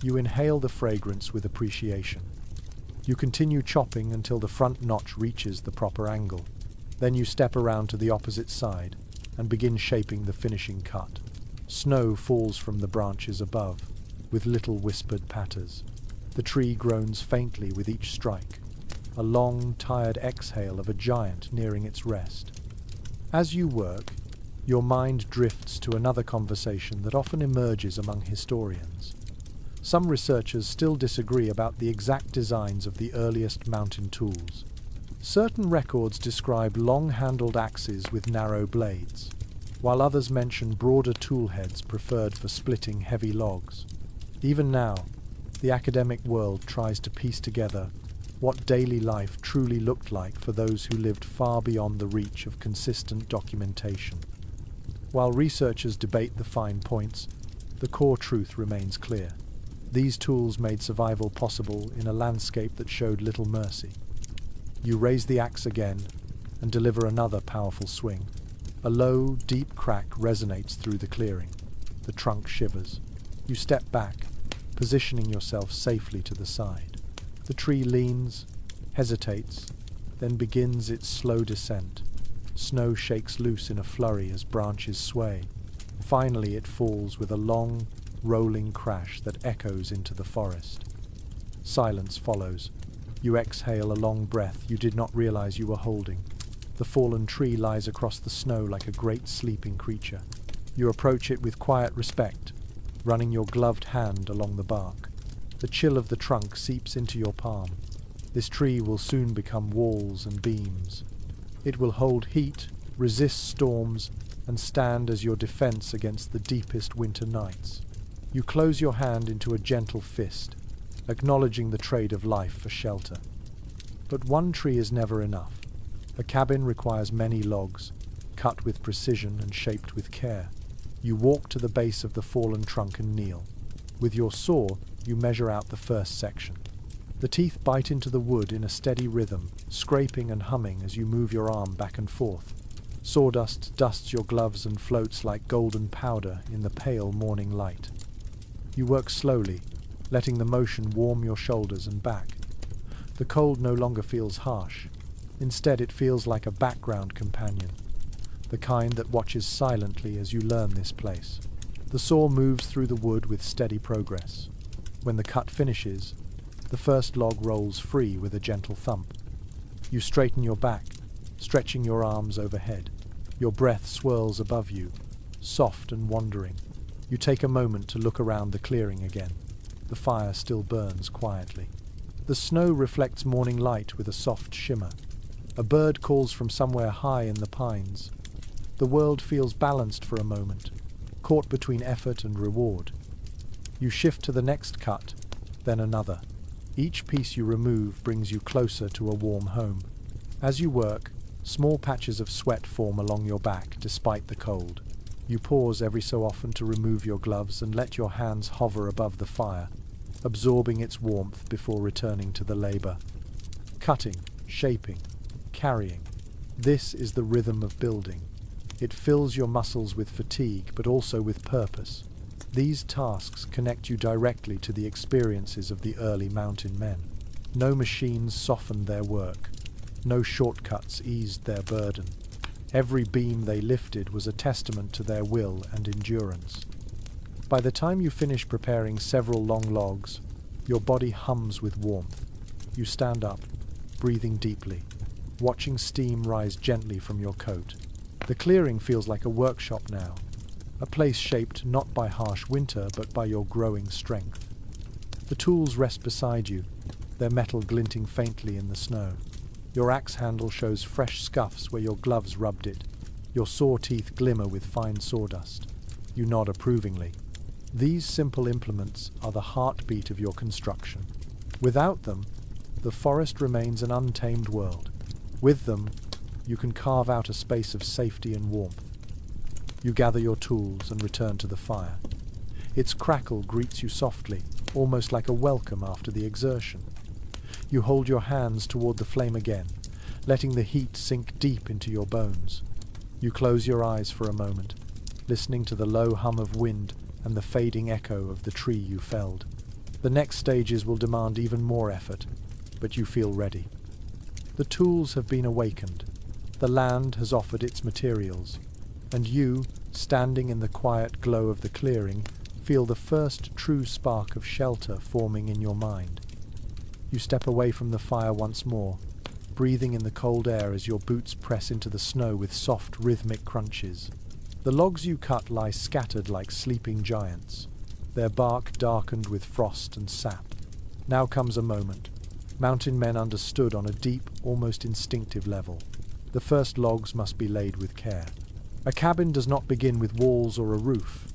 you inhale the fragrance with appreciation. You continue chopping until the front notch reaches the proper angle. Then you step around to the opposite side and begin shaping the finishing cut. Snow falls from the branches above, with little whispered patters. The tree groans faintly with each strike, a long, tired exhale of a giant nearing its rest. As you work, your mind drifts to another conversation that often emerges among historians. Some researchers still disagree about the exact designs of the earliest mountain tools. Certain records describe long-handled axes with narrow blades, while others mention broader tool heads preferred for splitting heavy logs. Even now, the academic world tries to piece together what daily life truly looked like for those who lived far beyond the reach of consistent documentation. While researchers debate the fine points, the core truth remains clear. These tools made survival possible in a landscape that showed little mercy. You raise the axe again and deliver another powerful swing. A low, deep crack resonates through the clearing. The trunk shivers. You step back, positioning yourself safely to the side. The tree leans, hesitates, then begins its slow descent. Snow shakes loose in a flurry as branches sway. Finally it falls with a long, rolling crash that echoes into the forest. Silence follows. You exhale a long breath you did not realize you were holding. The fallen tree lies across the snow like a great sleeping creature. You approach it with quiet respect, running your gloved hand along the bark. The chill of the trunk seeps into your palm. This tree will soon become walls and beams. It will hold heat, resist storms, and stand as your defense against the deepest winter nights. You close your hand into a gentle fist, acknowledging the trade of life for shelter. But one tree is never enough. A cabin requires many logs, cut with precision and shaped with care. You walk to the base of the fallen trunk and kneel. With your saw, you measure out the first section. The teeth bite into the wood in a steady rhythm, scraping and humming as you move your arm back and forth. Sawdust dusts your gloves and floats like golden powder in the pale morning light. You work slowly, letting the motion warm your shoulders and back. The cold no longer feels harsh. Instead, it feels like a background companion, the kind that watches silently as you learn this place. The saw moves through the wood with steady progress. When the cut finishes, the first log rolls free with a gentle thump. You straighten your back, stretching your arms overhead. Your breath swirls above you, soft and wandering. You take a moment to look around the clearing again. The fire still burns quietly. The snow reflects morning light with a soft shimmer. A bird calls from somewhere high in the pines. The world feels balanced for a moment, caught between effort and reward. You shift to the next cut, then another. Each piece you remove brings you closer to a warm home. As you work, small patches of sweat form along your back despite the cold. You pause every so often to remove your gloves and let your hands hover above the fire, absorbing its warmth before returning to the labor. Cutting, shaping, carrying. This is the rhythm of building. It fills your muscles with fatigue, but also with purpose. These tasks connect you directly to the experiences of the early mountain men. No machines softened their work. No shortcuts eased their burden. Every beam they lifted was a testament to their will and endurance. By the time you finish preparing several long logs, your body hums with warmth. You stand up, breathing deeply, watching steam rise gently from your coat. The clearing feels like a workshop now, a place shaped not by harsh winter but by your growing strength. The tools rest beside you, their metal glinting faintly in the snow. Your axe handle shows fresh scuffs where your gloves rubbed it. Your saw teeth glimmer with fine sawdust. You nod approvingly. These simple implements are the heartbeat of your construction. Without them, the forest remains an untamed world. With them, you can carve out a space of safety and warmth. You gather your tools and return to the fire. Its crackle greets you softly, almost like a welcome after the exertion. You hold your hands toward the flame again, letting the heat sink deep into your bones. You close your eyes for a moment, listening to the low hum of wind and the fading echo of the tree you felled. The next stages will demand even more effort, but you feel ready. The tools have been awakened. The land has offered its materials, and you, standing in the quiet glow of the clearing, feel the first true spark of shelter forming in your mind. You step away from the fire once more, breathing in the cold air as your boots press into the snow with soft, rhythmic crunches. The logs you cut lie scattered like sleeping giants, their bark darkened with frost and sap. Now comes a moment. Mountain men understood on a deep, almost instinctive level. The first logs must be laid with care. A cabin does not begin with walls or a roof.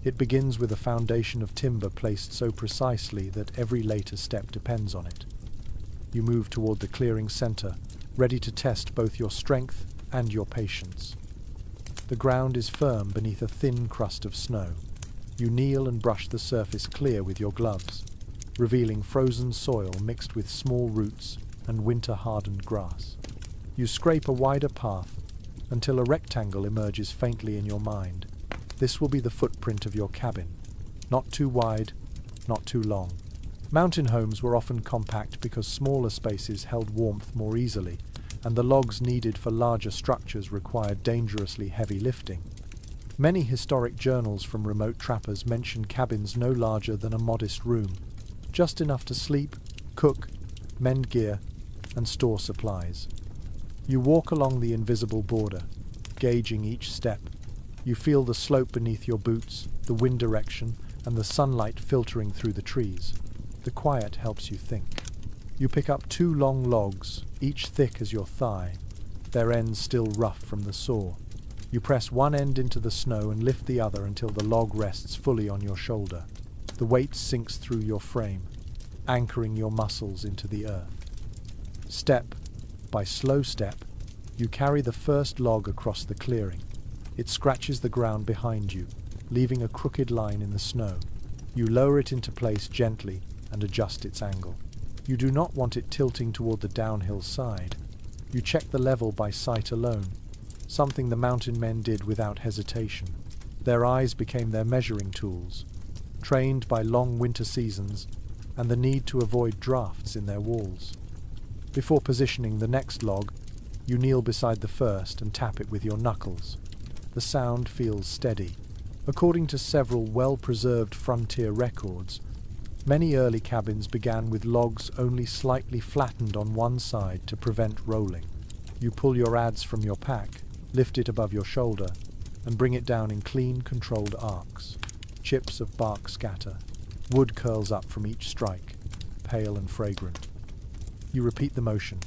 It begins with a foundation of timber placed so precisely that every later step depends on it. You move toward the clearing center, ready to test both your strength and your patience. The ground is firm beneath a thin crust of snow. You kneel and brush the surface clear with your gloves, revealing frozen soil mixed with small roots and winter-hardened grass. You scrape a wider path until a rectangle emerges faintly in your mind. This will be the footprint of your cabin. Not too wide, not too long. Mountain homes were often compact because smaller spaces held warmth more easily, and the logs needed for larger structures required dangerously heavy lifting. Many historic journals from remote trappers mention cabins no larger than a modest room, just enough to sleep, cook, mend gear, and store supplies. You walk along the invisible border, gauging each step. You feel the slope beneath your boots, the wind direction, and the sunlight filtering through the trees. The quiet helps you think. You pick up 2 long logs, each thick as your thigh, their ends still rough from the saw. You press one end into the snow and lift the other until the log rests fully on your shoulder. The weight sinks through your frame, anchoring your muscles into the earth. Step by slow step, you carry the first log across the clearing. It scratches the ground behind you, leaving a crooked line in the snow. You lower it into place gently and adjust its angle. You do not want it tilting toward the downhill side. You check the level by sight alone, something the mountain men did without hesitation. Their eyes became their measuring tools, trained by long winter seasons and the need to avoid drafts in their walls. Before positioning the next log, you kneel beside the first and tap it with your knuckles. The sound feels steady. According to several well-preserved frontier records, many early cabins began with logs only slightly flattened on one side to prevent rolling. You pull your adze from your pack, lift it above your shoulder, and bring it down in clean, controlled arcs. Chips of bark scatter. Wood curls up from each strike, pale and fragrant. You repeat the motion,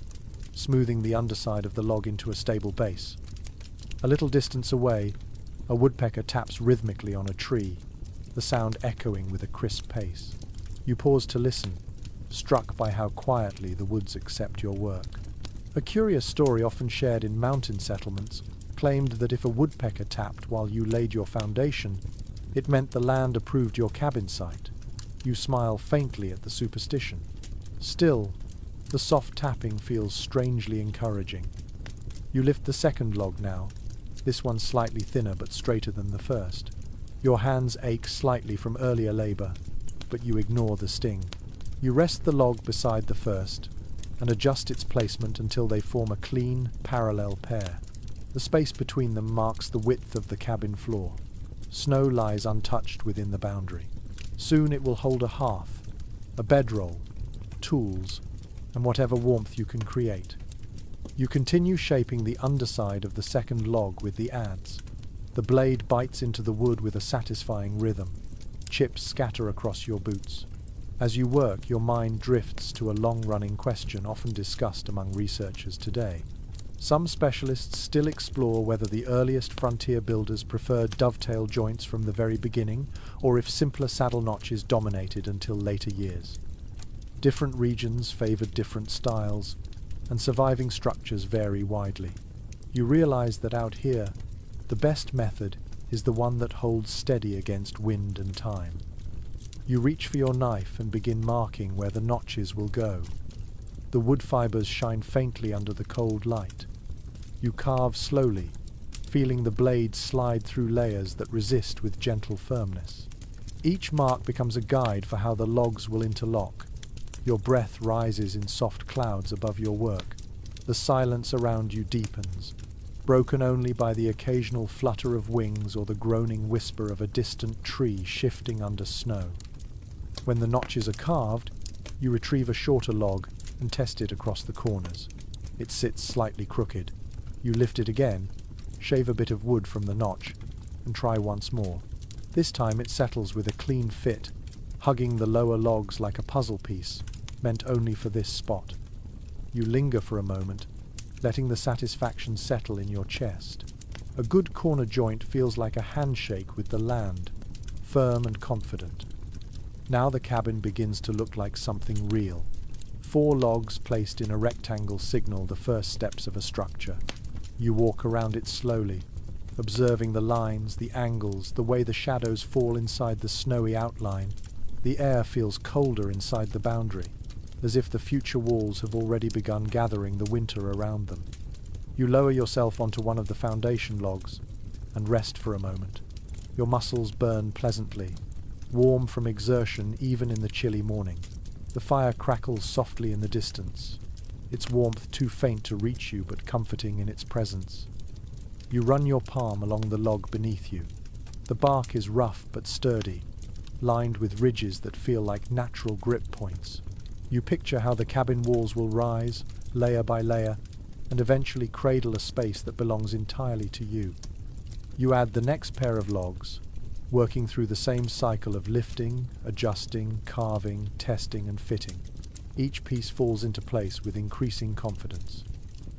smoothing the underside of the log into a stable base. A little distance away, a woodpecker taps rhythmically on a tree, the sound echoing with a crisp pace. You pause to listen, struck by how quietly the woods accept your work. A curious story often shared in mountain settlements claimed that if a woodpecker tapped while you laid your foundation, it meant the land approved your cabin site. You smile faintly at the superstition. Still, the soft tapping feels strangely encouraging. You lift the second log now, this one slightly thinner but straighter than the first. Your hands ache slightly from earlier labor, but you ignore the sting. You rest the log beside the first and adjust its placement until they form a clean, parallel pair. The space between them marks the width of the cabin floor. Snow lies untouched within the boundary. Soon it will hold a hearth, a bedroll, tools, and whatever warmth you can create. You continue shaping the underside of the second log with the adze. The blade bites into the wood with a satisfying rhythm. Chips scatter across your boots. As you work, your mind drifts to a long-running question often discussed among researchers today. Some specialists still explore whether the earliest frontier builders preferred dovetail joints from the very beginning, or if simpler saddle notches dominated until later years. Different regions favored different styles, and surviving structures vary widely. You realize that out here, the best method is the one that holds steady against wind and time. You reach for your knife and begin marking where the notches will go. The wood fibers shine faintly under the cold light. You carve slowly, feeling the blade slide through layers that resist with gentle firmness. Each mark becomes a guide for how the logs will interlock. Your breath rises in soft clouds above your work. The silence around you deepens, broken only by the occasional flutter of wings or the groaning whisper of a distant tree shifting under snow. When the notches are carved, you retrieve a shorter log and test it across the corners. It sits slightly crooked. You lift it again, shave a bit of wood from the notch, and try once more. This time it settles with a clean fit, hugging the lower logs like a puzzle piece, meant only for this spot. You linger for a moment, letting the satisfaction settle in your chest. A good corner joint feels like a handshake with the land, firm and confident. Now the cabin begins to look like something real. 4 logs placed in a rectangle signal the first steps of a structure. You walk around it slowly, observing the lines, the angles, the way the shadows fall inside the snowy outline. The air feels colder inside the boundary, as if the future walls have already begun gathering the winter around them. You lower yourself onto one of the foundation logs and rest for a moment. Your muscles burn pleasantly, warm from exertion even in the chilly morning. The fire crackles softly in the distance, its warmth too faint to reach you but comforting in its presence. You run your palm along the log beneath you. The bark is rough but sturdy, lined with ridges that feel like natural grip points. You picture how the cabin walls will rise, layer by layer, and eventually cradle a space that belongs entirely to you. You add the next pair of logs, working through the same cycle of lifting, adjusting, carving, testing, and fitting. Each piece falls into place with increasing confidence.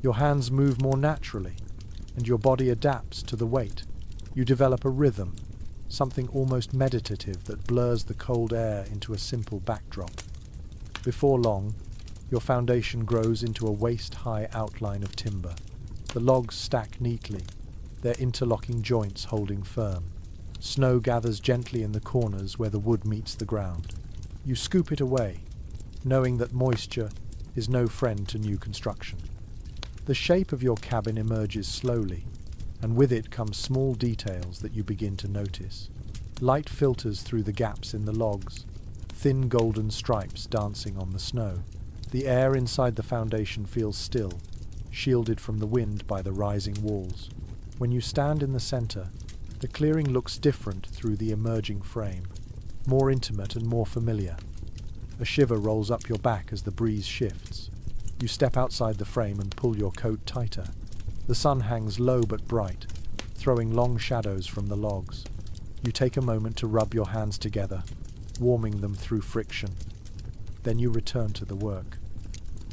Your hands move more naturally, and your body adapts to the weight. You develop a rhythm, something almost meditative that blurs the cold air into a simple backdrop. Before long, your foundation grows into a waist-high outline of timber. The logs stack neatly, their interlocking joints holding firm. Snow gathers gently in the corners where the wood meets the ground. You scoop it away, knowing that moisture is no friend to new construction. The shape of your cabin emerges slowly, and with it come small details that you begin to notice. Light filters through the gaps in the logs, thin golden stripes dancing on the snow. The air inside the foundation feels still, shielded from the wind by the rising walls. When you stand in the center, the clearing looks different through the emerging frame, more intimate and more familiar. A shiver rolls up your back as the breeze shifts. You step outside the frame and pull your coat tighter. The sun hangs low but bright, throwing long shadows from the logs. You take a moment to rub your hands together, warming them through friction. Then you return to the work.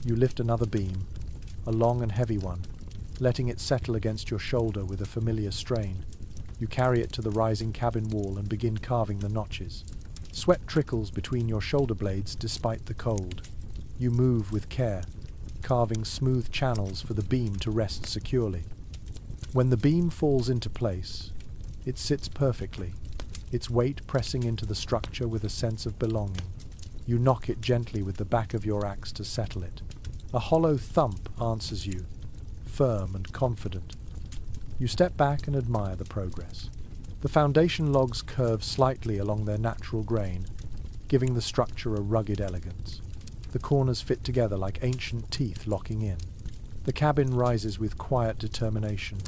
You lift another beam, a long and heavy one, letting it settle against your shoulder with a familiar strain. You carry it to the rising cabin wall and begin carving the notches. Sweat trickles between your shoulder blades despite the cold. You move with care, carving smooth channels for the beam to rest securely. When the beam falls into place, it sits perfectly, its weight pressing into the structure with a sense of belonging. You knock it gently with the back of your axe to settle it. A hollow thump answers you, firm and confident. You step back and admire the progress. The foundation logs curve slightly along their natural grain, giving the structure a rugged elegance. The corners fit together like ancient teeth locking in. The cabin rises with quiet determination,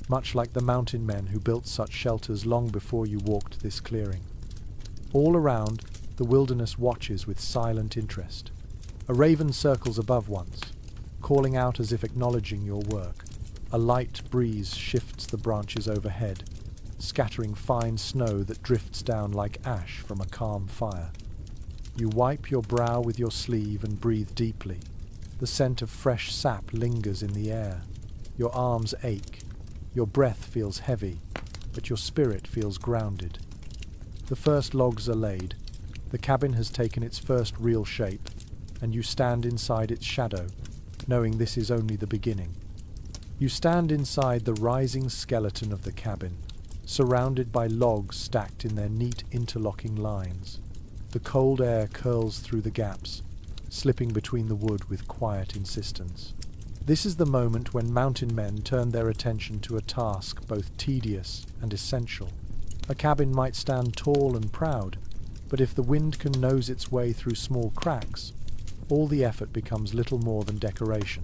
much like the mountain men who built such shelters long before you walked this clearing. All around, the wilderness watches with silent interest. A raven circles above once, calling out as if acknowledging your work. A light breeze shifts the branches overhead, scattering fine snow that drifts down like ash from a calm fire. You wipe your brow with your sleeve and breathe deeply. The scent of fresh sap lingers in the air. Your arms ache. Your breath feels heavy, but your spirit feels grounded. The first logs are laid. The cabin has taken its first real shape, and you stand inside its shadow, knowing this is only the beginning. You stand inside the rising skeleton of the cabin, surrounded by logs stacked in their neat interlocking lines. The cold air curls through the gaps, slipping between the wood with quiet insistence. This is the moment when mountain men turn their attention to a task both tedious and essential. A cabin might stand tall and proud, but if the wind can nose its way through small cracks, all the effort becomes little more than decoration.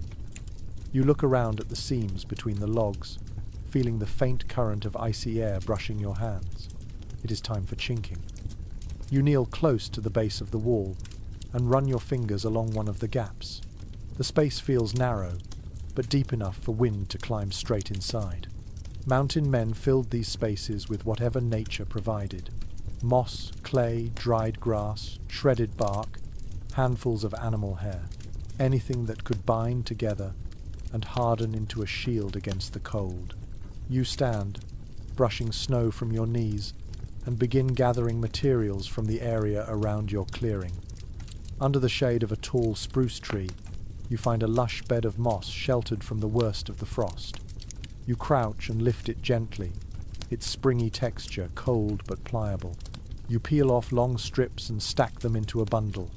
You look around at the seams between the logs, feeling the faint current of icy air brushing your hands. It is time for chinking. You kneel close to the base of the wall and run your fingers along one of the gaps. The space feels narrow, but deep enough for wind to climb straight inside. Mountain men filled these spaces with whatever nature provided. Moss, clay, dried grass, shredded bark, handfuls of animal hair. Anything that could bind together and harden into a shield against the cold. You stand, brushing snow from your knees, and begin gathering materials from the area around your clearing. Under the shade of a tall spruce tree, you find a lush bed of moss sheltered from the worst of the frost. You crouch and lift it gently, its springy texture cold but pliable. You peel off long strips and stack them into a bundle.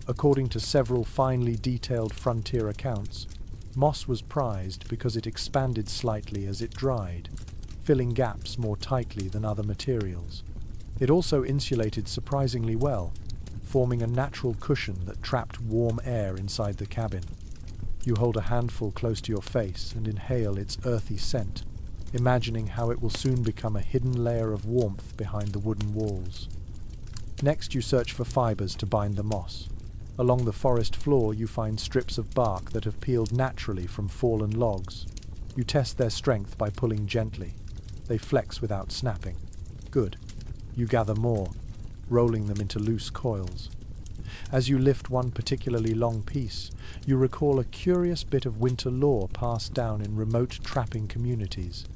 According to several finely detailed frontier accounts, moss was prized because it expanded slightly as it dried, filling gaps more tightly than other materials. It also insulated surprisingly well, forming a natural cushion that trapped warm air inside the cabin. You hold a handful close to your face and inhale its earthy scent, imagining how it will soon become a hidden layer of warmth behind the wooden walls. Next, you search for fibers to bind the moss. Along the forest floor, you find strips of bark that have peeled naturally from fallen logs. You test their strength by pulling gently. They flex without snapping. Good. You gather more, rolling them into loose coils. As you lift one particularly long piece, you recall a curious bit of winter lore passed down in remote trapping communities.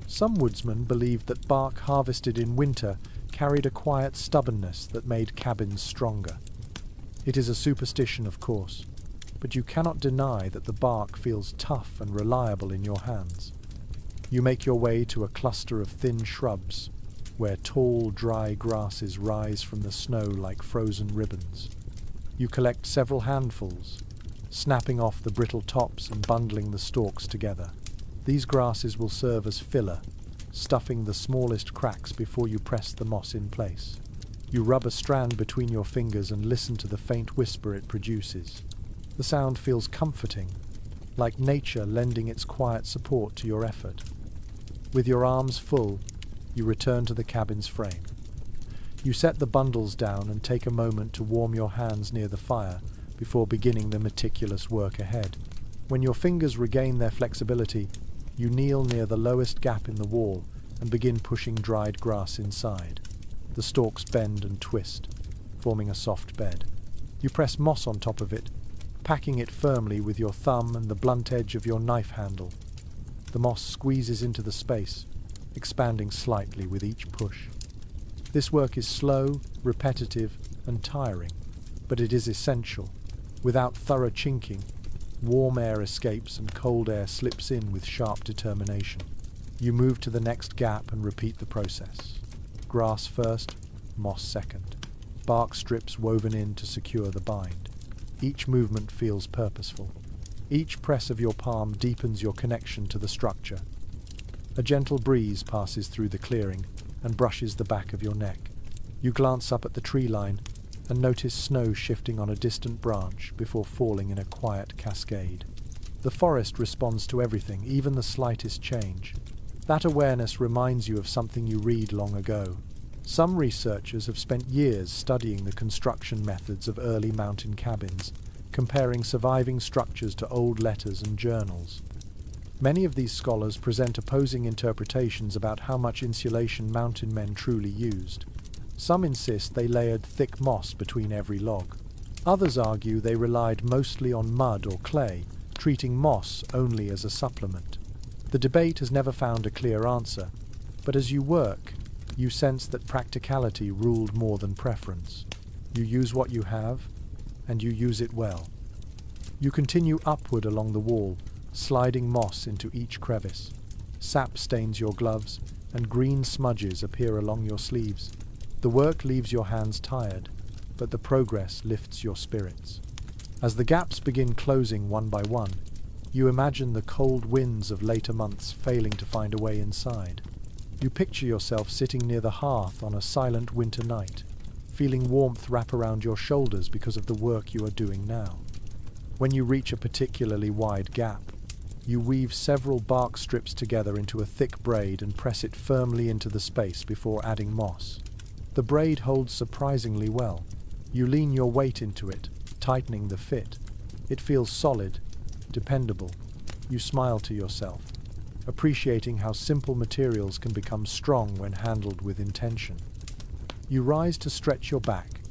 Some woodsmen believed that bark harvested in winter carried a quiet stubbornness that made cabins stronger. It is a superstition, of course, but you cannot deny that the bark feels tough and reliable in your hands. You make your way to a cluster of thin shrubs, where tall, dry grasses rise from the snow like frozen ribbons. You collect several handfuls, snapping off the brittle tops and bundling the stalks together. These grasses will serve as filler, stuffing the smallest cracks before you press the moss in place. You rub a strand between your fingers and listen to the faint whisper it produces. The sound feels comforting, like nature lending its quiet support to your effort. With your arms full, you return to the cabin's frame. You set the bundles down and take a moment to warm your hands near the fire before beginning the meticulous work ahead. When your fingers regain their flexibility, you kneel near the lowest gap in the wall and begin pushing dried grass inside. The stalks bend and twist, forming a soft bed. You press moss on top of it, packing it firmly with your thumb and the blunt edge of your knife handle. The moss squeezes into the space, expanding slightly with each push. This work is slow, repetitive, and tiring, but it is essential. Without thorough chinking, warm air escapes and cold air slips in with sharp determination. You move to the next gap and repeat the process. Grass first, moss second. Bark strips woven in to secure the bind. Each movement feels purposeful. Each press of your palm deepens your connection to the structure. A gentle breeze passes through the clearing and brushes the back of your neck. You glance up at the tree line and notice snow shifting on a distant branch before falling in a quiet cascade. The forest responds to everything, even the slightest change. That awareness reminds you of something you read long ago. Some researchers have spent years studying the construction methods of early mountain cabins, comparing surviving structures to old letters and journals. Many of these scholars present opposing interpretations about how much insulation mountain men truly used. Some insist they layered thick moss between every log. Others argue they relied mostly on mud or clay, treating moss only as a supplement. The debate has never found a clear answer, but as you work, you sense that practicality ruled more than preference. You use what you have, and you use it well. You continue upward along the wall, sliding moss into each crevice. Sap stains your gloves, and green smudges appear along your sleeves. The work leaves your hands tired, but the progress lifts your spirits. As the gaps begin closing one by one, you imagine the cold winds of later months failing to find a way inside. You picture yourself sitting near the hearth on a silent winter night, feeling warmth wrap around your shoulders because of the work you are doing now. When you reach a particularly wide gap, you weave several bark strips together into a thick braid and press it firmly into the space before adding moss. The braid holds surprisingly well. You lean your weight into it, tightening the fit. It feels solid, dependable. You smile to yourself, appreciating how simple materials can become strong when handled with intention. You rise to stretch your back,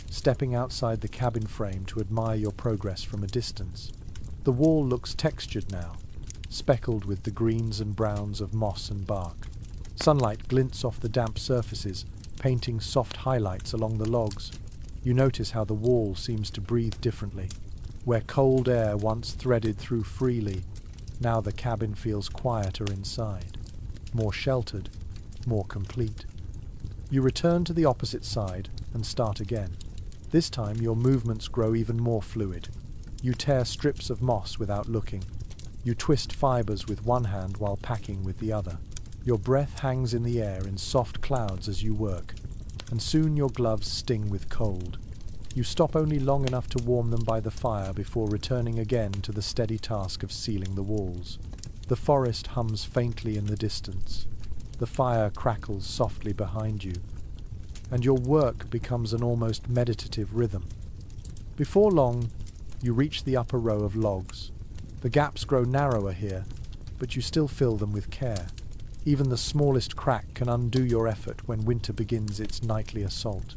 stepping outside the cabin frame to admire your progress from a distance. The wall looks textured now, speckled with the greens and browns of moss and bark. Sunlight glints off the damp surfaces, painting soft highlights along the logs. You notice how the wall seems to breathe differently. Where cold air once threaded through freely, now the cabin feels quieter inside, more sheltered, more complete. You return to the opposite side and start again. This time your movements grow even more fluid. You tear strips of moss without looking. You twist fibers with one hand while packing with the other. Your breath hangs in the air in soft clouds as you work, and soon your gloves sting with cold. You stop only long enough to warm them by the fire before returning again to the steady task of sealing the walls. The forest hums faintly in the distance. The fire crackles softly behind you, and your work becomes an almost meditative rhythm. Before long, you reach the upper row of logs. The gaps grow narrower here, but you still fill them with care. Even the smallest crack can undo your effort when winter begins its nightly assault.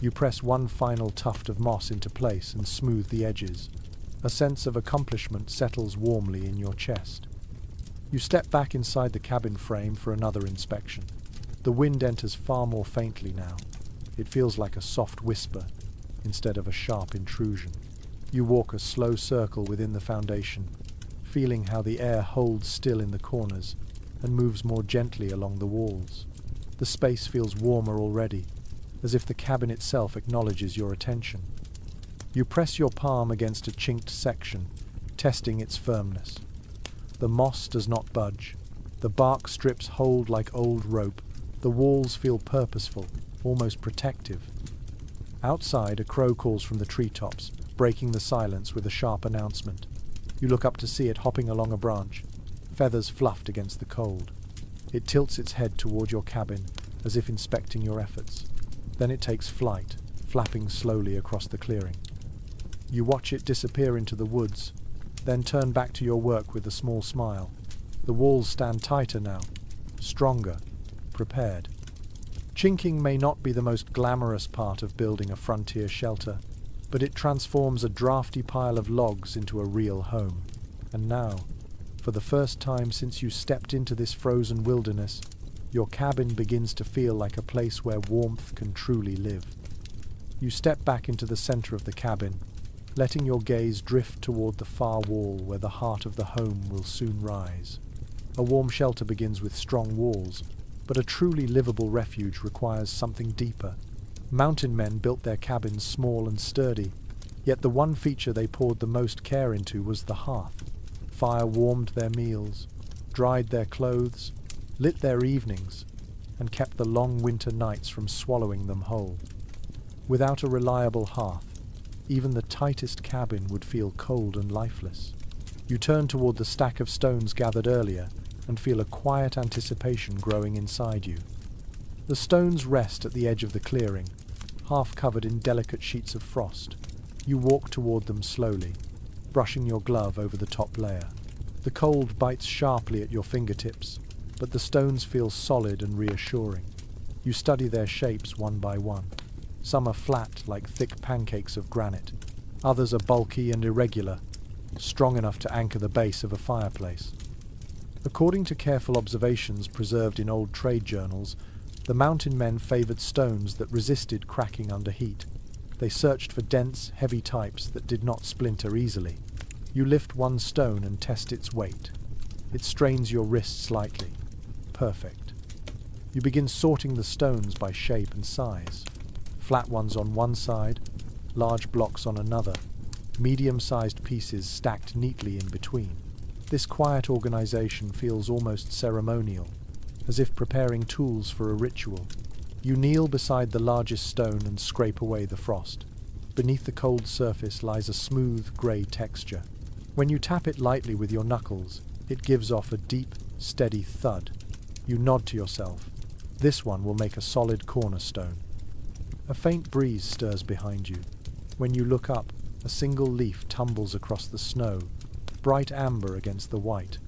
You press one final tuft of moss into place and smooth the edges. A sense of accomplishment settles warmly in your chest. You step back inside the cabin frame for another inspection. The wind enters far more faintly now. It feels like a soft whisper instead of a sharp intrusion. You walk a slow circle within the foundation, feeling how the air holds still in the corners and moves more gently along the walls. The space feels warmer already, as if the cabin itself acknowledges your attention. You press your palm against a chinked section, testing its firmness. The moss does not budge. The bark strips hold like old rope. The walls feel purposeful, almost protective. Outside, a crow calls from the treetops, breaking the silence with a sharp announcement. You look up to see it hopping along a branch, feathers fluffed against the cold. It tilts its head toward your cabin, as if inspecting your efforts. Then it takes flight, flapping slowly across the clearing. You watch it disappear into the woods, then turn back to your work with a small smile. The walls stand tighter now, stronger, prepared. Chinking may not be the most glamorous part of building a frontier shelter, but it transforms a drafty pile of logs into a real home. And now, for the first time since you stepped into this frozen wilderness, your cabin begins to feel like a place where warmth can truly live. You step back into the center of the cabin, letting your gaze drift toward the far wall where the heart of the home will soon rise. A warm shelter begins with strong walls, but a truly livable refuge requires something deeper. Mountain men built their cabins small and sturdy, yet the one feature they poured the most care into was the hearth. Fire warmed their meals, dried their clothes, lit their evenings, and kept the long winter nights from swallowing them whole. Without a reliable hearth, even the tightest cabin would feel cold and lifeless. You turn toward the stack of stones gathered earlier and feel a quiet anticipation growing inside you. The stones rest at the edge of the clearing, half covered in delicate sheets of frost. You walk toward them slowly, brushing your glove over the top layer. The cold bites sharply at your fingertips, but the stones feel solid and reassuring. You study their shapes one by one. Some are flat, like thick pancakes of granite. Others are bulky and irregular, strong enough to anchor the base of a fireplace. According to careful observations preserved in old trade journals, the mountain men favored stones that resisted cracking under heat. They searched for dense, heavy types that did not splinter easily. You lift one stone and test its weight. It strains your wrist slightly. Perfect. You begin sorting the stones by shape and size. Flat ones on one side, large blocks on another, medium-sized pieces stacked neatly in between. This quiet organization feels almost ceremonial, as if preparing tools for a ritual. You kneel beside the largest stone and scrape away the frost. Beneath the cold surface lies a smooth, grey texture. When you tap it lightly with your knuckles, it gives off a deep, steady thud. You nod to yourself. This one will make a solid cornerstone. A faint breeze stirs behind you. When you look up, a single leaf tumbles across the snow, bright amber against the white.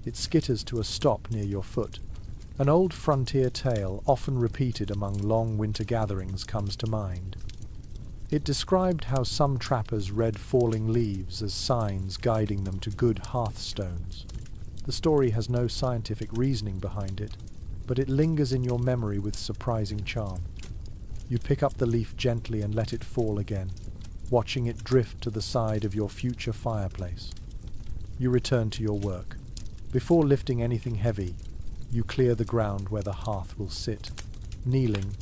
It skitters to a stop near your foot. An old frontier tale, often repeated among long winter gatherings, comes to mind. It described how some trappers read falling leaves as signs guiding them to good hearthstones. The story has no scientific reasoning behind it, but it lingers in your memory with surprising charm. You pick up the leaf gently and let it fall again, watching it drift to the side of your future fireplace. You return to your work. Before lifting anything heavy, you clear the ground where the hearth will sit. Kneeling,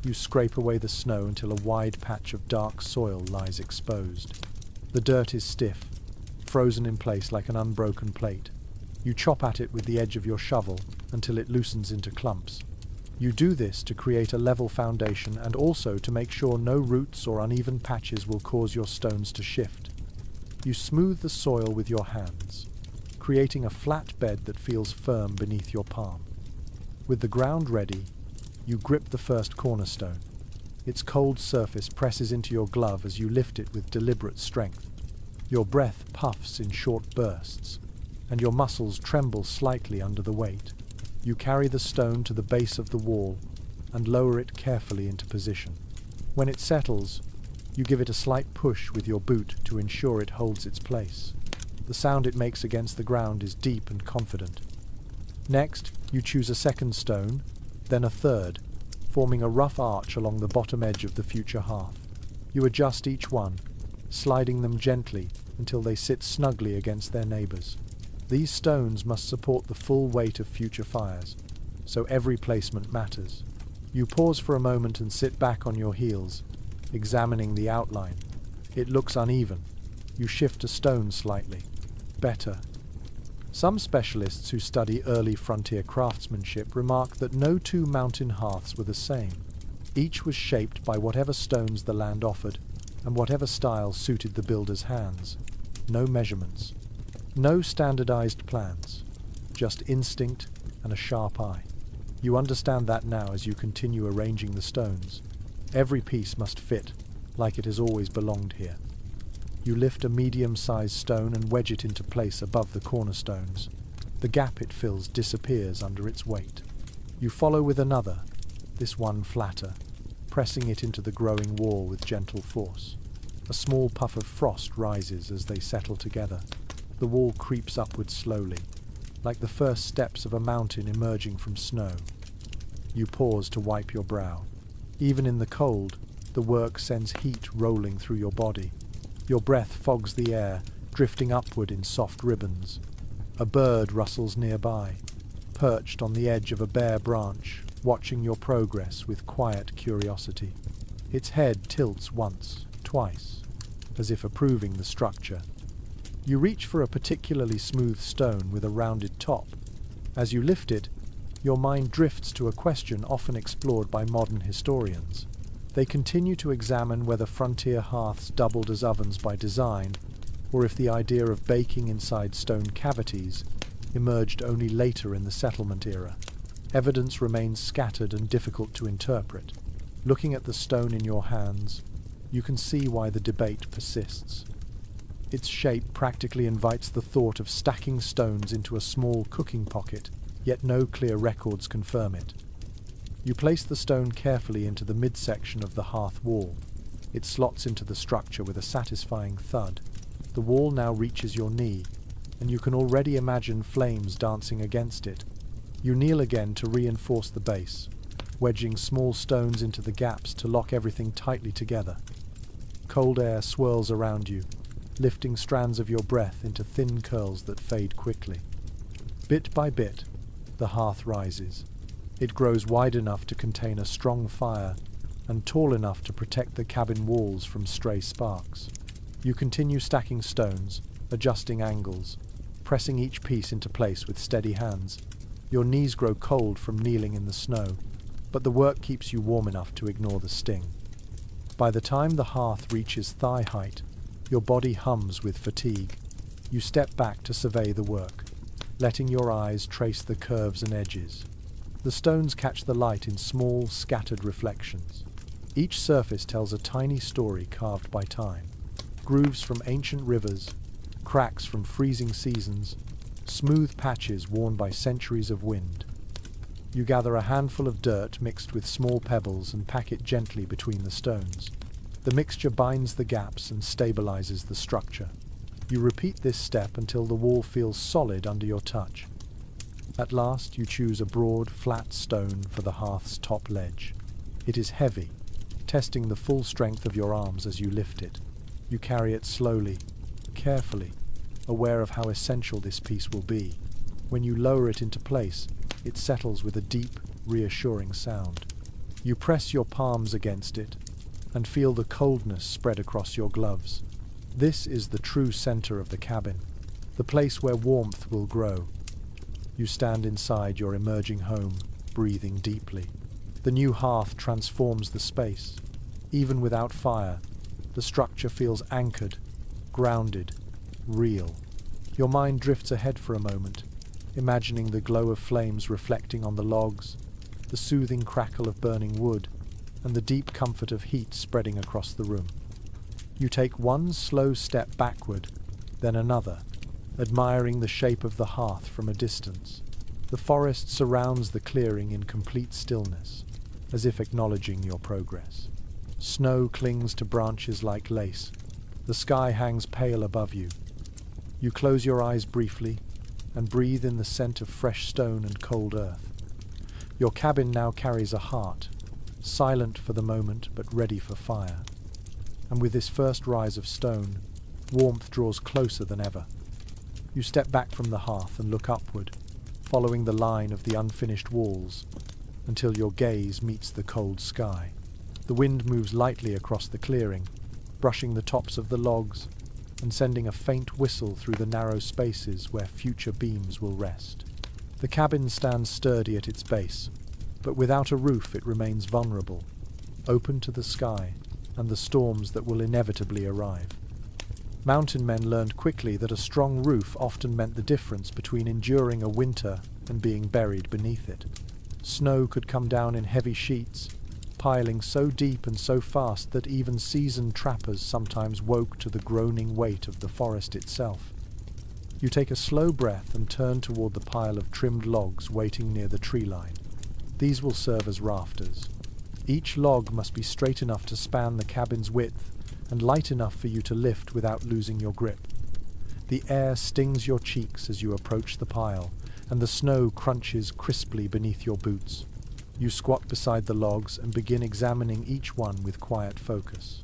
you scrape away the snow until a wide patch of dark soil lies exposed. The dirt is stiff, frozen in place like an unbroken plate. You chop at it with the edge of your shovel until it loosens into clumps. You do this to create a level foundation and also to make sure no roots or uneven patches will cause your stones to shift. You smooth the soil with your hands, creating a flat bed that feels firm beneath your palm. With the ground ready, you grip the first cornerstone. Its cold surface presses into your glove as you lift it with deliberate strength. Your breath puffs in short bursts, and your muscles tremble slightly under the weight. You carry the stone to the base of the wall and lower it carefully into position. When it settles, you give it a slight push with your boot to ensure it holds its place. The sound it makes against the ground is deep and confident. Next, you choose a second stone, then a third, forming a rough arch along the bottom edge of the future hearth. You adjust each one, sliding them gently until they sit snugly against their neighbors. These stones must support the full weight of future fires, so every placement matters. You pause for a moment and sit back on your heels, examining the outline. It looks uneven. You shift a stone slightly. Better. Some specialists who study early frontier craftsmanship remark that no two mountain hearths were the same. Each was shaped by whatever stones the land offered, and whatever style suited the builder's hands. No measurements. No standardized plans. Just instinct and a sharp eye. You understand that now as you continue arranging the stones. Every piece must fit, like it has always belonged here. You lift a medium-sized stone and wedge it into place above the cornerstones. The gap it fills disappears under its weight. You follow with another, this one flatter, pressing it into the growing wall with gentle force. A small puff of frost rises as they settle together. The wall creeps upward slowly, like the first steps of a mountain emerging from snow. You pause to wipe your brow. Even in the cold, the work sends heat rolling through your body. Your breath fogs the air, drifting upward in soft ribbons. A bird rustles nearby, perched on the edge of a bare branch, watching your progress with quiet curiosity. Its head tilts once, twice, as if approving the structure. You reach for a particularly smooth stone with a rounded top. As you lift it, your mind drifts to a question often explored by modern historians. They continue to examine whether frontier hearths doubled as ovens by design, or if the idea of baking inside stone cavities emerged only later in the settlement era. Evidence remains scattered and difficult to interpret. Looking at the stone in your hands, you can see why the debate persists. Its shape practically invites the thought of stacking stones into a small cooking pocket, yet no clear records confirm it. You place the stone carefully into the midsection of the hearth wall. It slots into the structure with a satisfying thud. The wall now reaches your knee, and you can already imagine flames dancing against it. You kneel again to reinforce the base, wedging small stones into the gaps to lock everything tightly together. Cold air swirls around you, lifting strands of your breath into thin curls that fade quickly. Bit by bit, the hearth rises. It grows wide enough to contain a strong fire and tall enough to protect the cabin walls from stray sparks. You continue stacking stones, adjusting angles, pressing each piece into place with steady hands. Your knees grow cold from kneeling in the snow, but the work keeps you warm enough to ignore the sting. By the time the hearth reaches thigh height, your body hums with fatigue. You step back to survey the work, letting your eyes trace the curves and edges. The stones catch the light in small, scattered reflections. Each surface tells a tiny story carved by time. Grooves from ancient rivers, cracks from freezing seasons, smooth patches worn by centuries of wind. You gather a handful of dirt mixed with small pebbles and pack it gently between the stones. The mixture binds the gaps and stabilizes the structure. You repeat this step until the wall feels solid under your touch. At last, you choose a broad, flat stone for the hearth's top ledge. It is heavy, testing the full strength of your arms as you lift it. You carry it slowly, carefully, aware of how essential this piece will be. When you lower it into place, it settles with a deep, reassuring sound. You press your palms against it and feel the coldness spread across your gloves. This is the true center of the cabin, the place where warmth will grow. You stand inside your emerging home, breathing deeply. The new hearth transforms the space. Even without fire, the structure feels anchored, grounded, real. Your mind drifts ahead for a moment, imagining the glow of flames reflecting on the logs, the soothing crackle of burning wood, and the deep comfort of heat spreading across the room. You take one slow step backward, then another, admiring the shape of the hearth from a distance. The forest surrounds the clearing in complete stillness, as if acknowledging your progress. Snow clings to branches like lace. The sky hangs pale above you. You close your eyes briefly and breathe in the scent of fresh stone and cold earth. Your cabin now carries a heart, silent for the moment but ready for fire. And with this first rise of stone, warmth draws closer than ever. You step back from the hearth and look upward, following the line of the unfinished walls, until your gaze meets the cold sky. The wind moves lightly across the clearing, brushing the tops of the logs and sending a faint whistle through the narrow spaces where future beams will rest. The cabin stands sturdy at its base, but without a roof it remains vulnerable, open to the sky and the storms that will inevitably arrive. Mountain men learned quickly that a strong roof often meant the difference between enduring a winter and being buried beneath it. Snow could come down in heavy sheets, piling so deep and so fast that even seasoned trappers sometimes woke to the groaning weight of the forest itself. You take a slow breath and turn toward the pile of trimmed logs waiting near the tree line. These will serve as rafters. Each log must be straight enough to span the cabin's width and light enough for you to lift without losing your grip. The air stings your cheeks as you approach the pile, and the snow crunches crisply beneath your boots. You squat beside the logs and begin examining each one with quiet focus.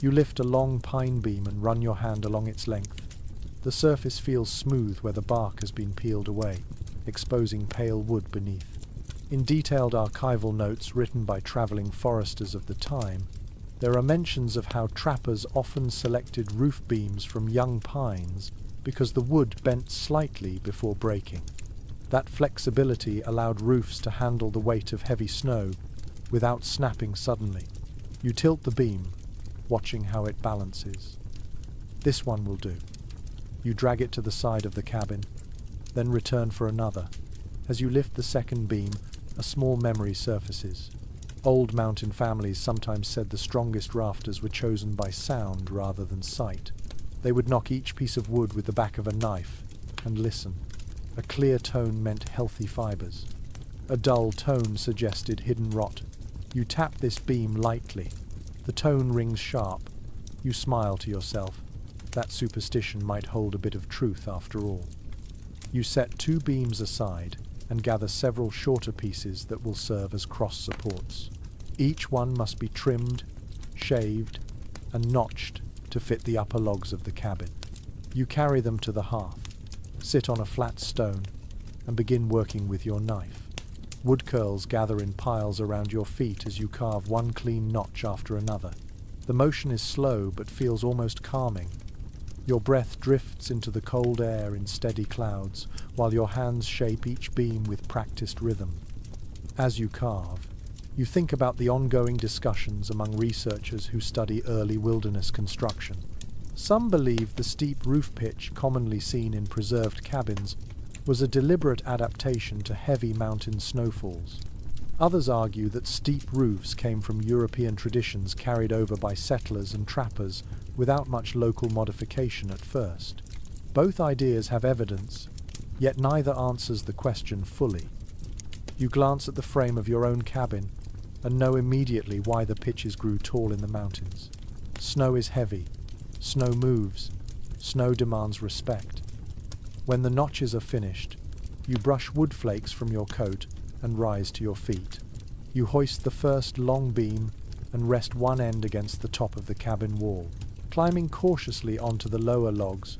You lift a long pine beam and run your hand along its length. The surface feels smooth where the bark has been peeled away, exposing pale wood beneath. In detailed archival notes written by traveling foresters of the time, there are mentions of how trappers often selected roof beams from young pines because the wood bent slightly before breaking. That flexibility allowed roofs to handle the weight of heavy snow without snapping suddenly. You tilt the beam, watching how it balances. This one will do. You drag it to the side of the cabin, then return for another. As you lift the second beam, a small memory surfaces. Old mountain families sometimes said the strongest rafters were chosen by sound rather than sight. They would knock each piece of wood with the back of a knife and listen. A clear tone meant healthy fibers. A dull tone suggested hidden rot. You tap this beam lightly. The tone rings sharp. You smile to yourself. That superstition might hold a bit of truth after all. You set 2 beams aside and gather several shorter pieces that will serve as cross supports. Each one must be trimmed, shaved, and notched to fit the upper logs of the cabin. You carry them to the hearth, sit on a flat stone, and begin working with your knife. Wood curls gather in piles around your feet as you carve one clean notch after another. The motion is slow but feels almost calming. Your breath drifts into the cold air in steady clouds, while your hands shape each beam with practiced rhythm. As you carve, you think about the ongoing discussions among researchers who study early wilderness construction. Some believe the steep roof pitch commonly seen in preserved cabins was a deliberate adaptation to heavy mountain snowfalls. Others argue that steep roofs came from European traditions carried over by settlers and trappers without much local modification at first. Both ideas have evidence, yet neither answers the question fully. You glance at the frame of your own cabin and know immediately why the pitches grew tall in the mountains. Snow is heavy, snow moves, snow demands respect. When the notches are finished, you brush wood flakes from your coat and rise to your feet. You hoist the first long beam and rest one end against the top of the cabin wall. Climbing cautiously onto the lower logs,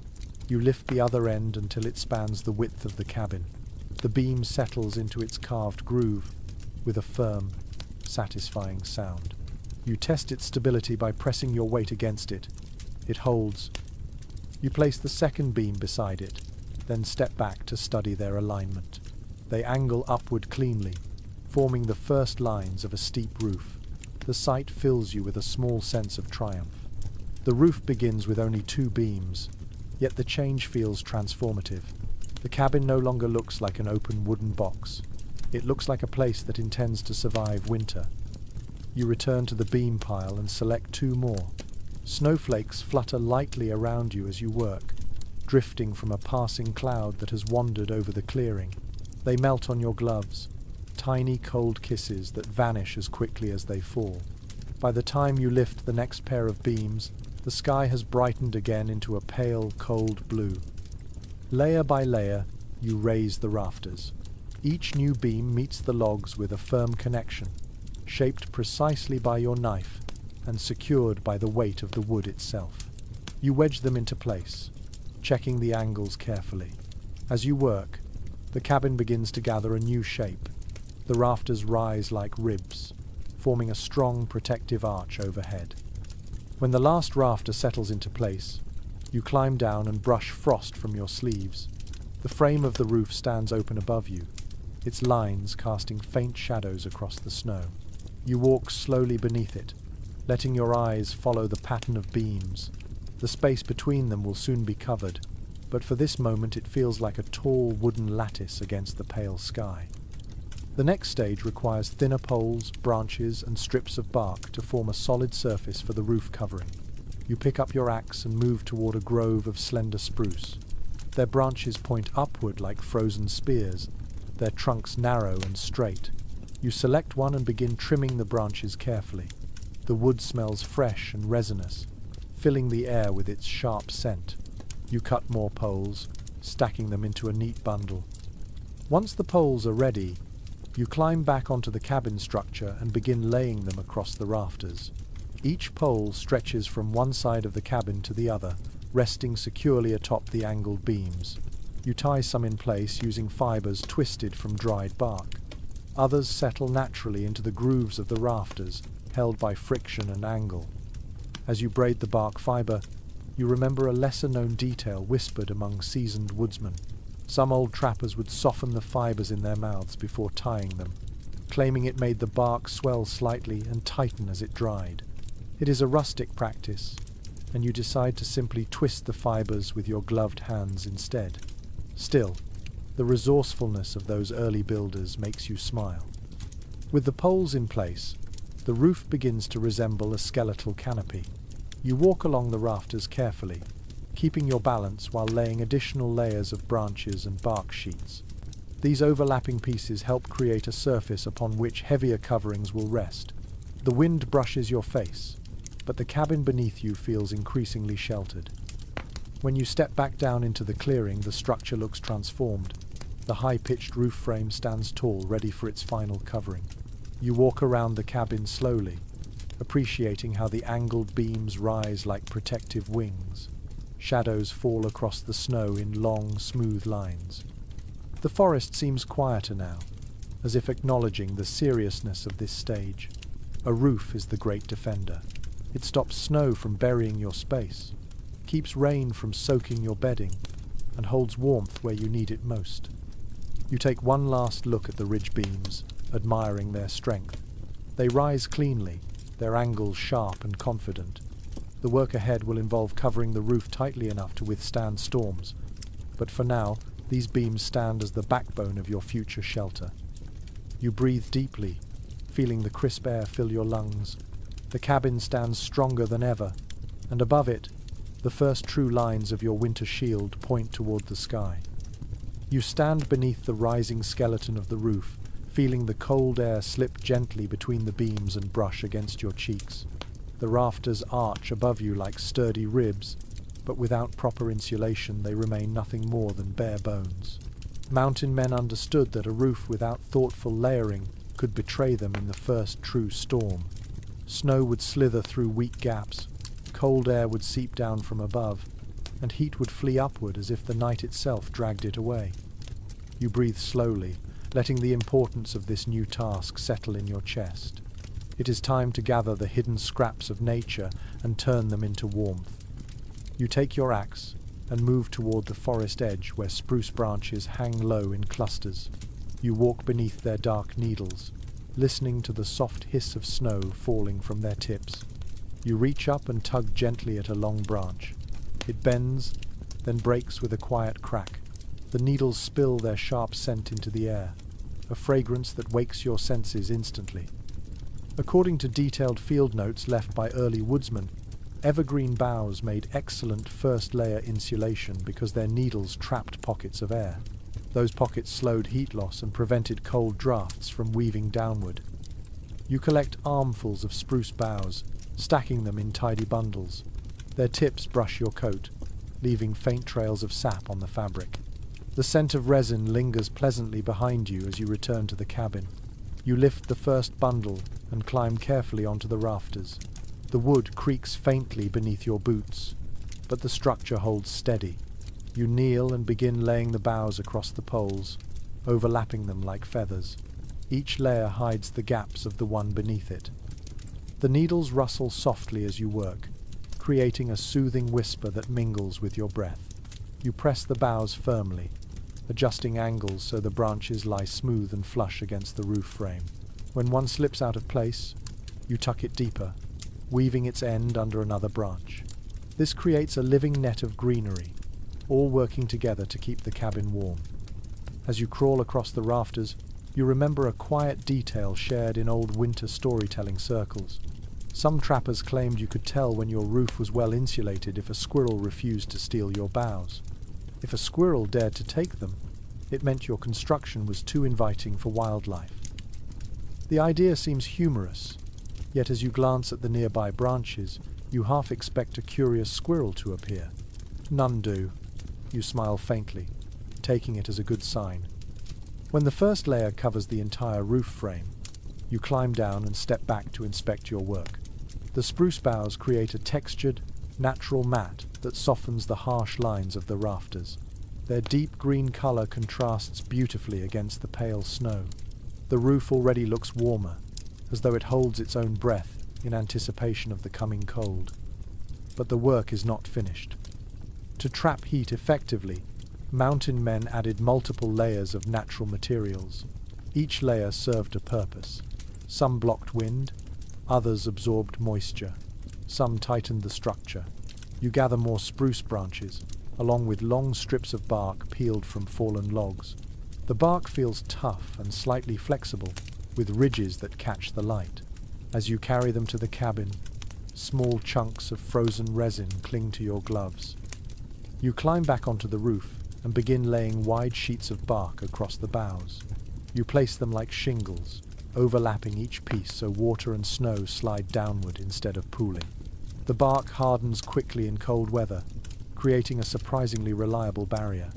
you lift the other end until it spans the width of the cabin. The beam settles into its carved groove with a firm, satisfying sound. You test its stability by pressing your weight against it. It holds. You place the second beam beside it, then step back to study their alignment. They angle upward cleanly, forming the first lines of a steep roof. The sight fills you with a small sense of triumph. The roof begins with only 2 beams, yet the change feels transformative. The cabin no longer looks like an open wooden box. It looks like a place that intends to survive winter. You return to the beam pile and select 2 more. Snowflakes flutter lightly around you as you work, drifting from a passing cloud that has wandered over the clearing. They melt on your gloves, tiny cold kisses that vanish as quickly as they fall. By the time you lift the next pair of beams, the sky has brightened again into a pale, cold blue. Layer by layer, you raise the rafters. Each new beam meets the logs with a firm connection, shaped precisely by your knife and secured by the weight of the wood itself. You wedge them into place, checking the angles carefully. As you work, the cabin begins to gather a new shape. The rafters rise like ribs, forming a strong protective arch overhead. When the last rafter settles into place, you climb down and brush frost from your sleeves. The frame of the roof stands open above you, its lines casting faint shadows across the snow. You walk slowly beneath it, letting your eyes follow the pattern of beams. The space between them will soon be covered, but for this moment it feels like a tall wooden lattice against the pale sky. The next stage requires thinner poles, branches, and strips of bark to form a solid surface for the roof covering. You pick up your axe and move toward a grove of slender spruce. Their branches point upward like frozen spears, their trunks narrow and straight. You select one and begin trimming the branches carefully. The wood smells fresh and resinous, filling the air with its sharp scent. You cut more poles, stacking them into a neat bundle. Once the poles are ready, you climb back onto the cabin structure and begin laying them across the rafters. Each pole stretches from one side of the cabin to the other, resting securely atop the angled beams. You tie some in place using fibers twisted from dried bark. Others settle naturally into the grooves of the rafters, held by friction and angle. As you braid the bark fiber, you remember a lesser-known detail whispered among seasoned woodsmen. Some old trappers would soften the fibers in their mouths before tying them, claiming it made the bark swell slightly and tighten as it dried. It is a rustic practice, and you decide to simply twist the fibers with your gloved hands instead. Still, The resourcefulness of those early builders makes you smile. With the poles in place, the roof begins to resemble a skeletal canopy. You walk along the rafters carefully, keeping your balance while laying additional layers of branches and bark sheets. These overlapping pieces help create a surface upon which heavier coverings will rest. The wind brushes your face, but the cabin beneath you feels increasingly sheltered. When you step back down into the clearing, the structure looks transformed. The high-pitched roof frame stands tall, ready for its final covering. You walk around the cabin slowly, appreciating how the angled beams rise like protective wings. Shadows fall across the snow in long, smooth lines. The forest seems quieter now, as if acknowledging the seriousness of this stage. A roof is the great defender. It stops snow from burying your space, keeps rain from soaking your bedding, and holds warmth where you need it most. You take one last look at the ridge beams, admiring their strength. They rise cleanly, their angles sharp and confident. The work ahead will involve covering the roof tightly enough to withstand storms, but for now, these beams stand as the backbone of your future shelter. You breathe deeply, feeling the crisp air fill your lungs. The cabin stands stronger than ever, and above it, the first true lines of your winter shield point toward the sky. You stand beneath the rising skeleton of the roof, feeling the cold air slip gently between the beams and brush against your cheeks. The rafters arch above you like sturdy ribs, but without proper insulation they remain nothing more than bare bones. Mountain men understood that a roof without thoughtful layering could betray them in the first true storm. Snow would slither through weak gaps, cold air would seep down from above, and heat would flee upward as if the night itself dragged it away. You breathe slowly, letting the importance of this new task settle in your chest. It is time to gather the hidden scraps of nature and turn them into warmth. You take your axe and move toward the forest edge where spruce branches hang low in clusters. You walk beneath their dark needles, listening to the soft hiss of snow falling from their tips. You reach up and tug gently at a long branch. It bends, then breaks with a quiet crack. The needles spill their sharp scent into the air, a fragrance that wakes your senses instantly. According to detailed field notes left by early woodsmen, evergreen boughs made excellent first-layer insulation because their needles trapped pockets of air. Those pockets slowed heat loss and prevented cold drafts from weaving downward. You collect armfuls of spruce boughs, stacking them in tidy bundles. Their tips brush your coat, leaving faint trails of sap on the fabric. The scent of resin lingers pleasantly behind you as you return to the cabin. You lift the first bundle and climb carefully onto the rafters. The wood creaks faintly beneath your boots, but the structure holds steady. You kneel and begin laying the boughs across the poles, overlapping them like feathers. Each layer hides the gaps of the one beneath it. The needles rustle softly as you work, creating a soothing whisper that mingles with your breath. You press the boughs firmly, adjusting angles so the branches lie smooth and flush against the roof frame. When one slips out of place, you tuck it deeper, weaving its end under another branch. This creates a living net of greenery, all working together to keep the cabin warm. As you crawl across the rafters, you remember a quiet detail shared in old winter storytelling circles. Some trappers claimed you could tell when your roof was well insulated if a squirrel refused to steal your boughs. If a squirrel dared to take them, it meant your construction was too inviting for wildlife. The idea seems humorous, yet as you glance at the nearby branches, you half expect a curious squirrel to appear. None do. You smile faintly, taking it as a good sign. When the first layer covers the entire roof frame, you climb down and step back to inspect your work. The spruce boughs create a textured, natural mat that softens the harsh lines of the rafters. Their deep green color contrasts beautifully against the pale snow. The roof already looks warmer, as though it holds its own breath in anticipation of the coming cold. But the work is not finished. To trap heat effectively, mountain men added multiple layers of natural materials. Each layer served a purpose. Some blocked wind, others absorbed moisture. Some tightened the structure. You gather more spruce branches, along with long strips of bark peeled from fallen logs. The bark feels tough and slightly flexible, with ridges that catch the light. As you carry them to the cabin, small chunks of frozen resin cling to your gloves. You climb back onto the roof and begin laying wide sheets of bark across the boughs. You place them like shingles, overlapping each piece so water and snow slide downward instead of pooling. The bark hardens quickly in cold weather, creating a surprisingly reliable barrier.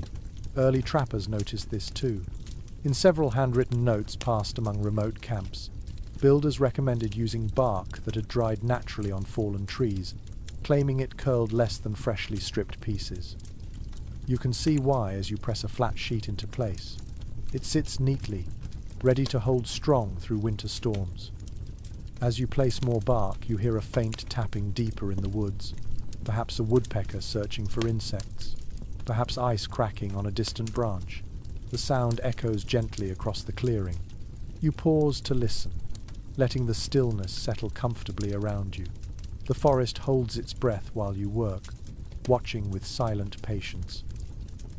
Early trappers noticed this too. In several handwritten notes passed among remote camps, builders recommended using bark that had dried naturally on fallen trees, claiming it curled less than freshly stripped pieces. You can see why as you press a flat sheet into place. It sits neatly, ready to hold strong through winter storms. As you place more bark, you hear a faint tapping deeper in the woods, perhaps a woodpecker searching for insects, perhaps ice cracking on a distant branch. The sound echoes gently across the clearing. You pause to listen, letting the stillness settle comfortably around you. The forest holds its breath while you work, watching with silent patience.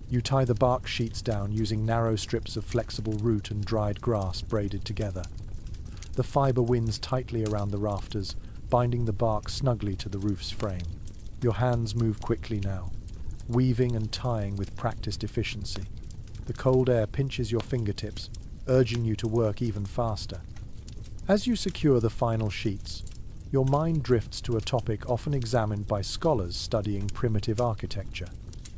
You tie the bark sheets down using narrow strips of flexible root and dried grass braided together. The fiber winds tightly around the rafters, binding the bark snugly to the roof's frame. Your hands move quickly now, weaving and tying with practiced efficiency. The cold air pinches your fingertips, urging you to work even faster. As you secure the final sheets, your mind drifts to a topic often examined by scholars studying primitive architecture.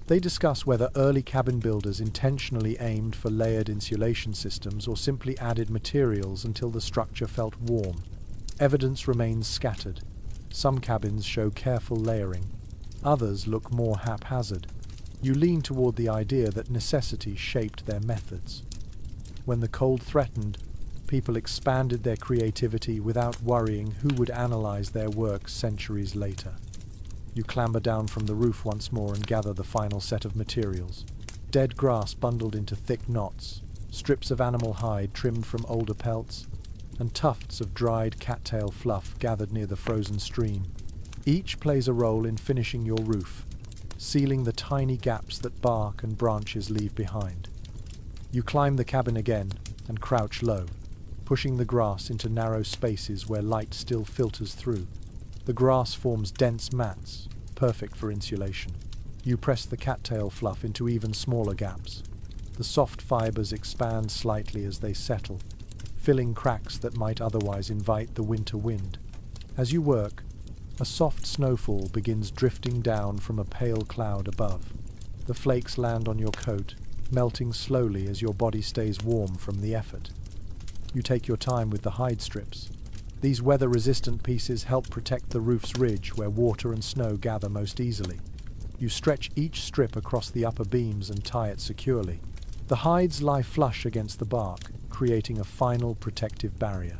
They discuss whether early cabin builders intentionally aimed for layered insulation systems or simply added materials until the structure felt warm. Evidence remains scattered. Some cabins show careful layering. Others look more haphazard. You lean toward the idea that necessity shaped their methods. When the cold threatened, people expanded their creativity without worrying who would analyze their work centuries later. You clamber down from the roof once more and gather the final set of materials. Dead grass bundled into thick knots, strips of animal hide trimmed from older pelts, and tufts of dried cattail fluff gathered near the frozen stream. Each plays a role in finishing your roof, sealing the tiny gaps that bark and branches leave behind. You climb the cabin again and crouch low, pushing the grass into narrow spaces where light still filters through. The grass forms dense mats, perfect for insulation. You press the cattail fluff into even smaller gaps. The soft fibers expand slightly as they settle, filling cracks that might otherwise invite the winter wind. As you work, a soft snowfall begins drifting down from a pale cloud above. The flakes land on your coat, melting slowly as your body stays warm from the effort. You take your time with the hide strips. These weather-resistant pieces help protect the roof's ridge where water and snow gather most easily. You stretch each strip across the upper beams and tie it securely. The hides lie flush against the bark, creating a final protective barrier.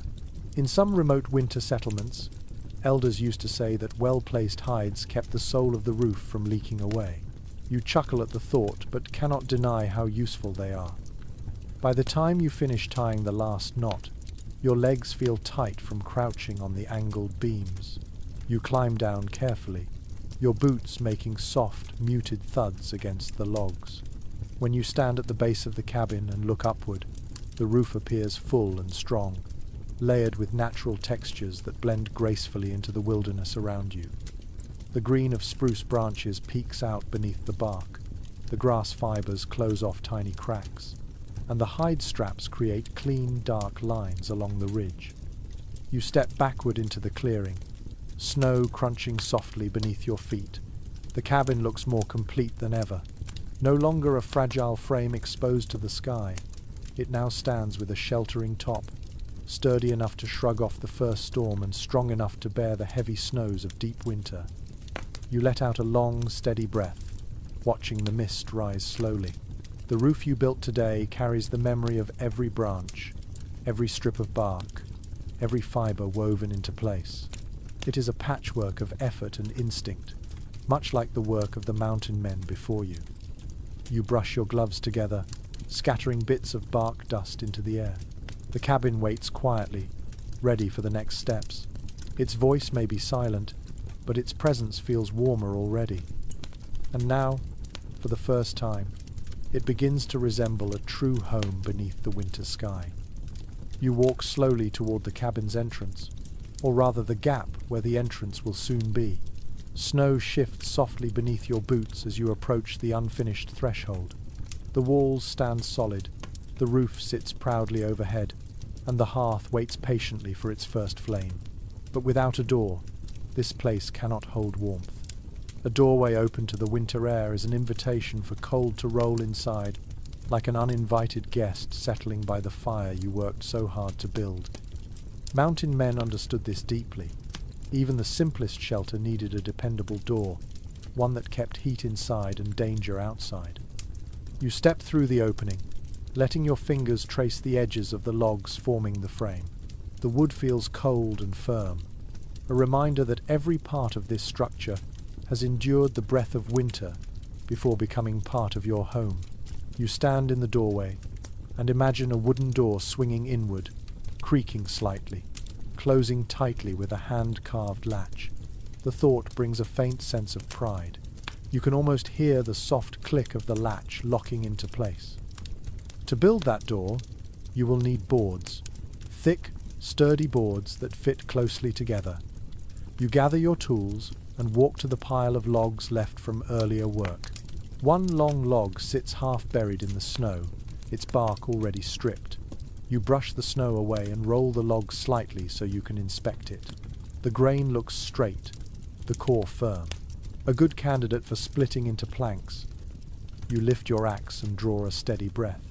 In some remote winter settlements, elders used to say that well-placed hides kept the soul of the roof from leaking away. You chuckle at the thought, but cannot deny how useful they are. By the time you finish tying the last knot, your legs feel tight from crouching on the angled beams. You climb down carefully, your boots making soft, muted thuds against the logs. When you stand at the base of the cabin and look upward, the roof appears full and strong, layered with natural textures that blend gracefully into the wilderness around you. The green of spruce branches peeks out beneath the bark, the grass fibers close off tiny cracks, and the hide straps create clean, dark lines along the ridge. You step backward into the clearing, snow crunching softly beneath your feet. The cabin looks more complete than ever. No longer a fragile frame exposed to the sky, it now stands with a sheltering top, sturdy enough to shrug off the first storm and strong enough to bear the heavy snows of deep winter. You let out a long, steady breath, watching the mist rise slowly. The roof you built today carries the memory of every branch, every strip of bark, every fiber woven into place. It is a patchwork of effort and instinct, much like the work of the mountain men before you. You brush your gloves together, scattering bits of bark dust into the air. The cabin waits quietly, ready for the next steps. Its voice may be silent, but its presence feels warmer already. And now, for the first time, it begins to resemble a true home beneath the winter sky. You walk slowly toward the cabin's entrance, or rather the gap where the entrance will soon be. Snow shifts softly beneath your boots as you approach the unfinished threshold. The walls stand solid, the roof sits proudly overhead, and the hearth waits patiently for its first flame. But without a door, this place cannot hold warmth. A doorway open to the winter air is an invitation for cold to roll inside, like an uninvited guest settling by the fire you worked so hard to build. Mountain men understood this deeply. Even the simplest shelter needed a dependable door, one that kept heat inside and danger outside. You step through the opening, letting your fingers trace the edges of the logs forming the frame. The wood feels cold and firm, a reminder that every part of this structure has endured the breath of winter before becoming part of your home. You stand in the doorway and imagine a wooden door swinging inward, creaking slightly, closing tightly with a hand-carved latch. The thought brings a faint sense of pride. You can almost hear the soft click of the latch locking into place. To build that door, you will need boards, thick, sturdy boards that fit closely together. You gather your tools and walk to the pile of logs left from earlier work. One long log sits half buried in the snow, its bark already stripped. You brush the snow away and roll the log slightly so you can inspect it. The grain looks straight, the core firm, a good candidate for splitting into planks. You lift your axe and draw a steady breath.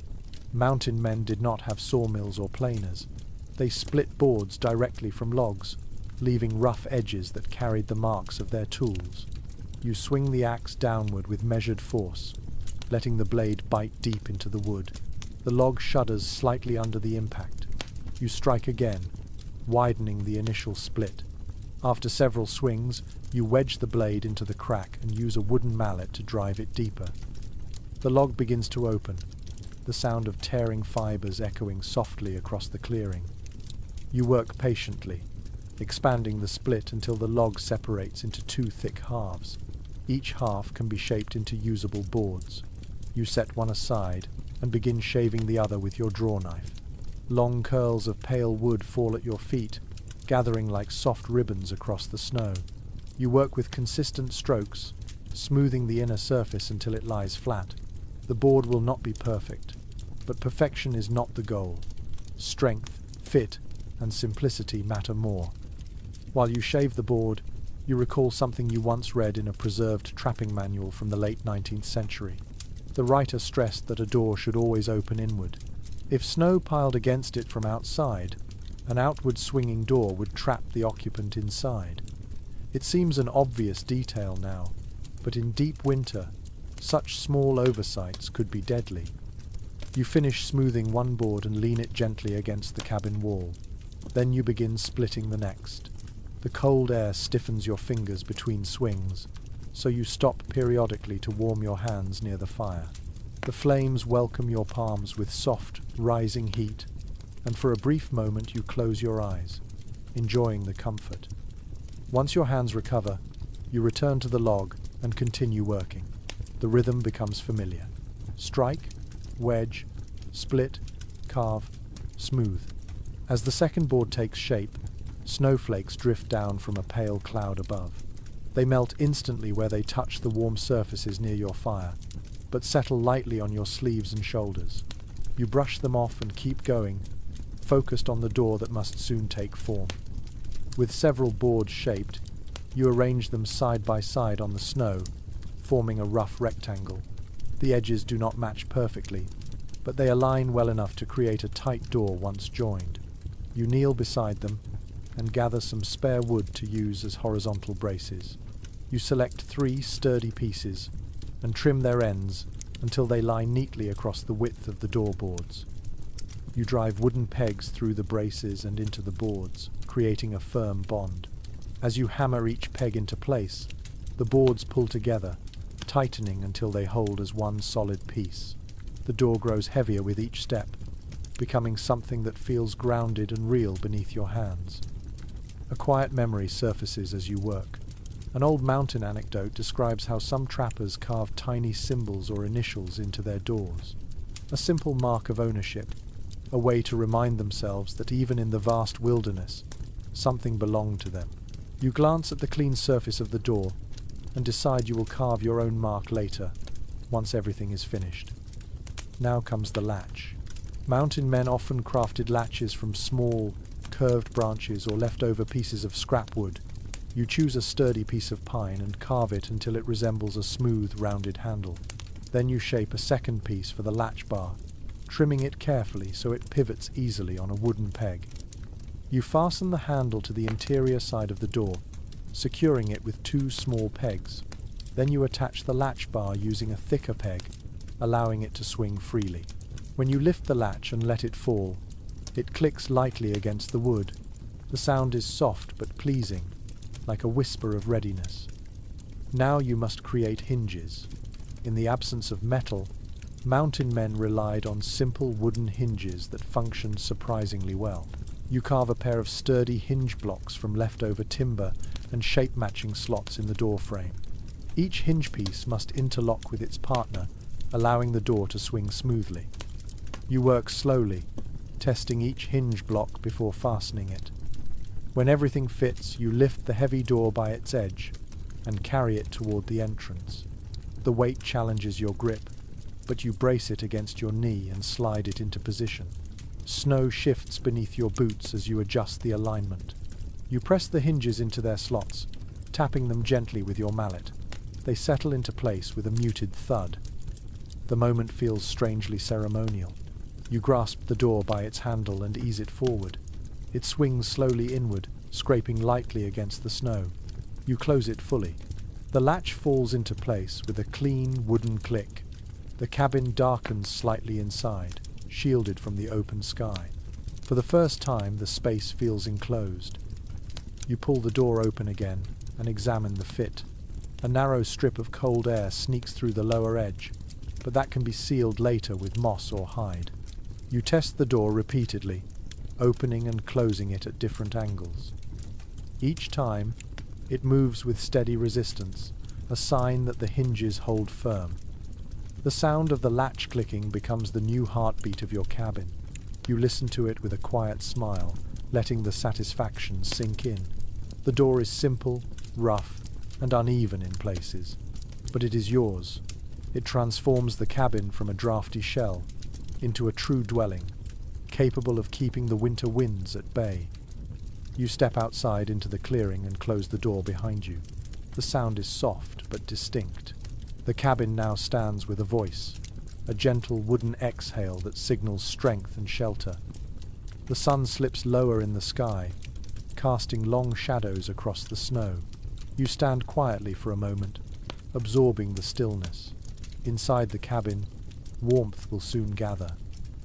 Mountain men did not have sawmills or planers. They split boards directly from logs, leaving rough edges that carried the marks of their tools. You swing the axe downward with measured force, letting the blade bite deep into the wood. The log shudders slightly under the impact. You strike again, widening the initial split. After several swings, you wedge the blade into the crack and use a wooden mallet to drive it deeper. The log begins to open, the sound of tearing fibers echoing softly across the clearing. You work patiently, expanding the split until the log separates into two thick halves. Each half can be shaped into usable boards. You set one aside and begin shaving the other with your draw knife. Long curls of pale wood fall at your feet, gathering like soft ribbons across the snow. You work with consistent strokes, smoothing the inner surface until it lies flat. The board will not be perfect, but perfection is not the goal. Strength, fit, and simplicity matter more. While you shave the board, you recall something you once read in a preserved trapping manual from the late 19th century. The writer stressed that a door should always open inward. If snow piled against it from outside, an outward swinging door would trap the occupant inside. It seems an obvious detail now, but in deep winter, such small oversights could be deadly. You finish smoothing one board and lean it gently against the cabin wall. Then you begin splitting the next. The cold air stiffens your fingers between swings, so you stop periodically to warm your hands near the fire. The flames welcome your palms with soft, rising heat, and for a brief moment you close your eyes, enjoying the comfort. Once your hands recover, you return to the log and continue working. The rhythm becomes familiar. Strike, wedge, split, carve, smooth. As the second board takes shape, snowflakes drift down from a pale cloud above. They melt instantly where they touch the warm surfaces near your fire, but settle lightly on your sleeves and shoulders. You brush them off and keep going, focused on the door that must soon take form. With several boards shaped, you arrange them side by side on the snow, forming a rough rectangle. The edges do not match perfectly, but they align well enough to create a tight door once joined. You kneel beside them and gather some spare wood to use as horizontal braces. You select 3 sturdy pieces and trim their ends until they lie neatly across the width of the door boards. You drive wooden pegs through the braces and into the boards, creating a firm bond. As you hammer each peg into place, the boards pull together, tightening until they hold as one solid piece. The door grows heavier with each step, becoming something that feels grounded and real beneath your hands. A quiet memory surfaces as you work. An old mountain anecdote describes how some trappers carved tiny symbols or initials into their doors. A simple mark of ownership, a way to remind themselves that even in the vast wilderness, something belonged to them. You glance at the clean surface of the door and decide you will carve your own mark later, once everything is finished. Now comes the latch. Mountain men often crafted latches from small, curved branches or leftover pieces of scrap wood. You choose a sturdy piece of pine and carve it until it resembles a smooth, rounded handle. Then you shape a second piece for the latch bar, trimming it carefully so it pivots easily on a wooden peg. You fasten the handle to the interior side of the door, securing it with two small pegs. Then you attach the latch bar using a thicker peg, allowing it to swing freely. When you lift the latch and let it fall, it clicks lightly against the wood. The sound is soft but pleasing, like a whisper of readiness. Now you must create hinges. In the absence of metal, mountain men relied on simple wooden hinges that functioned surprisingly well. You carve a pair of sturdy hinge blocks from leftover timber and shape-matching slots in the door frame. Each hinge piece must interlock with its partner, allowing the door to swing smoothly. You work slowly, testing each hinge block before fastening it. When everything fits, you lift the heavy door by its edge and carry it toward the entrance. The weight challenges your grip, but you brace it against your knee and slide it into position. Snow shifts beneath your boots as you adjust the alignment. You press the hinges into their slots, tapping them gently with your mallet. They settle into place with a muted thud. The moment feels strangely ceremonial. You grasp the door by its handle and ease it forward. It swings slowly inward, scraping lightly against the snow. You close it fully. The latch falls into place with a clean wooden click. The cabin darkens slightly inside, shielded from the open sky. For the first time, the space feels enclosed. You pull the door open again and examine the fit. A narrow strip of cold air sneaks through the lower edge, but that can be sealed later with moss or hide. You test the door repeatedly, opening and closing it at different angles. Each time, it moves with steady resistance, a sign that the hinges hold firm. The sound of the latch clicking becomes the new heartbeat of your cabin. You listen to it with a quiet smile, letting the satisfaction sink in. The door is simple, rough, and uneven in places, but it is yours. It transforms the cabin from a drafty shell into a true dwelling, capable of keeping the winter winds at bay. You step outside into the clearing and close the door behind you. The sound is soft but distinct. The cabin now stands with a voice, a gentle wooden exhale that signals strength and shelter. The sun slips lower in the sky, casting long shadows across the snow. You stand quietly for a moment, absorbing the stillness. Inside the cabin, warmth will soon gather.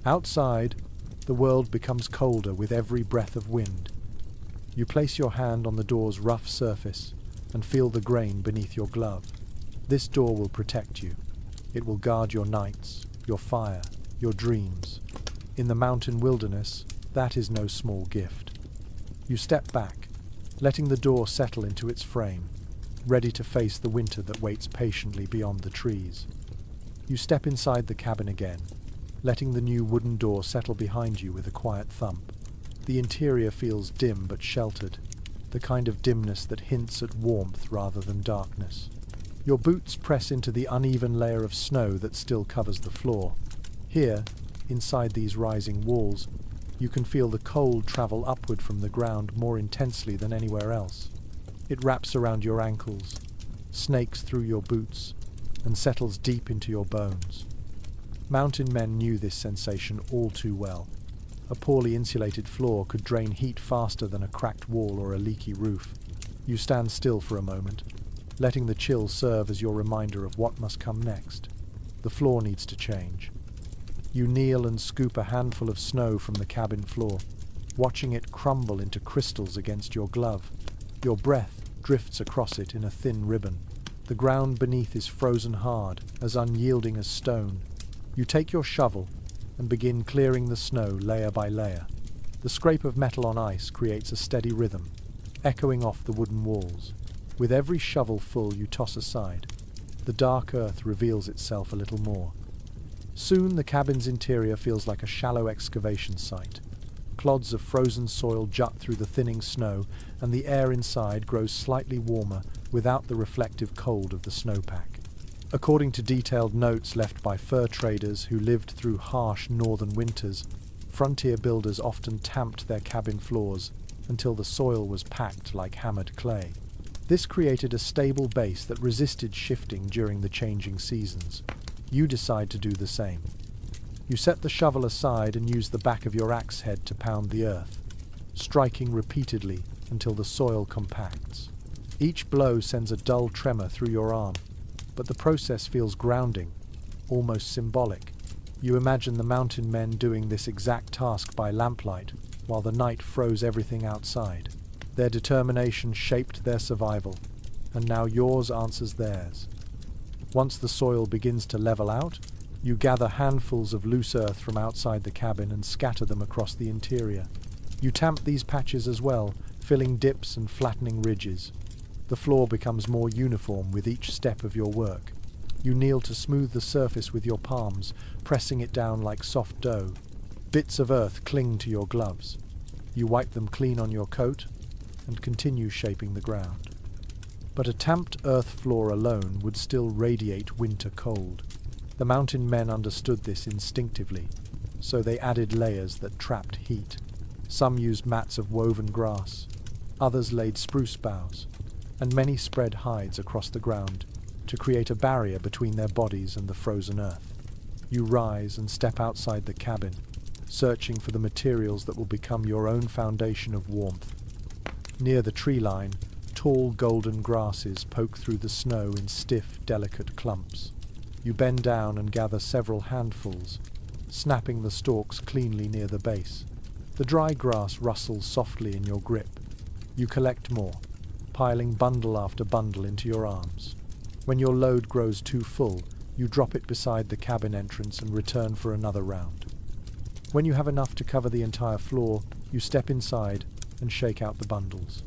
Outside, the world becomes colder with every breath of wind. You place your hand on the door's rough surface and feel the grain beneath your glove. This door will protect you. It will guard your nights, your fire, your dreams. In the mountain wilderness, that is no small gift. You step back, letting the door settle into its frame, ready to face the winter that waits patiently beyond the trees. You step inside the cabin again, letting the new wooden door settle behind you with a quiet thump. The interior feels dim but sheltered, the kind of dimness that hints at warmth rather than darkness. Your boots press into the uneven layer of snow that still covers the floor. Here, inside these rising walls, you can feel the cold travel upward from the ground more intensely than anywhere else. It wraps around your ankles, snakes through your boots, and settles deep into your bones. Mountain men knew this sensation all too well. A poorly insulated floor could drain heat faster than a cracked wall or a leaky roof. You stand still for a moment, letting the chill serve as your reminder of what must come next. The floor needs to change. You kneel and scoop a handful of snow from the cabin floor, watching it crumble into crystals against your glove. Your breath drifts across it in a thin ribbon. The ground beneath is frozen hard, as unyielding as stone. You take your shovel and begin clearing the snow layer by layer. The scrape of metal on ice creates a steady rhythm, echoing off the wooden walls. With every shovel full you toss aside, the dark earth reveals itself a little more. Soon the cabin's interior feels like a shallow excavation site. Clods of frozen soil jut through the thinning snow, and the air inside grows slightly warmer without the reflective cold of the snowpack. According to detailed notes left by fur traders who lived through harsh northern winters, frontier builders often tamped their cabin floors until the soil was packed like hammered clay. This created a stable base that resisted shifting during the changing seasons. You decide to do the same. You set the shovel aside and use the back of your axe head to pound the earth, striking repeatedly until the soil compacts. Each blow sends a dull tremor through your arm, but the process feels grounding, almost symbolic. You imagine the mountain men doing this exact task by lamplight, while the night froze everything outside. Their determination shaped their survival, and now yours answers theirs. Once the soil begins to level out, you gather handfuls of loose earth from outside the cabin and scatter them across the interior. You tamp these patches as well, filling dips and flattening ridges. The floor becomes more uniform with each step of your work. You kneel to smooth the surface with your palms, pressing it down like soft dough. Bits of earth cling to your gloves. You wipe them clean on your coat and continue shaping the ground. But a tamped earth floor alone would still radiate winter cold. The mountain men understood this instinctively, so they added layers that trapped heat. Some used mats of woven grass, others laid spruce boughs, and many spread hides across the ground to create a barrier between their bodies and the frozen earth. You rise and step outside the cabin, searching for the materials that will become your own foundation of warmth. Near the tree line, tall golden grasses poke through the snow in stiff, delicate clumps. You bend down and gather several handfuls, snapping the stalks cleanly near the base. The dry grass rustles softly in your grip. You collect more, piling bundle after bundle into your arms. When your load grows too full, you drop it beside the cabin entrance and return for another round. When you have enough to cover the entire floor, you step inside and shake out the bundles.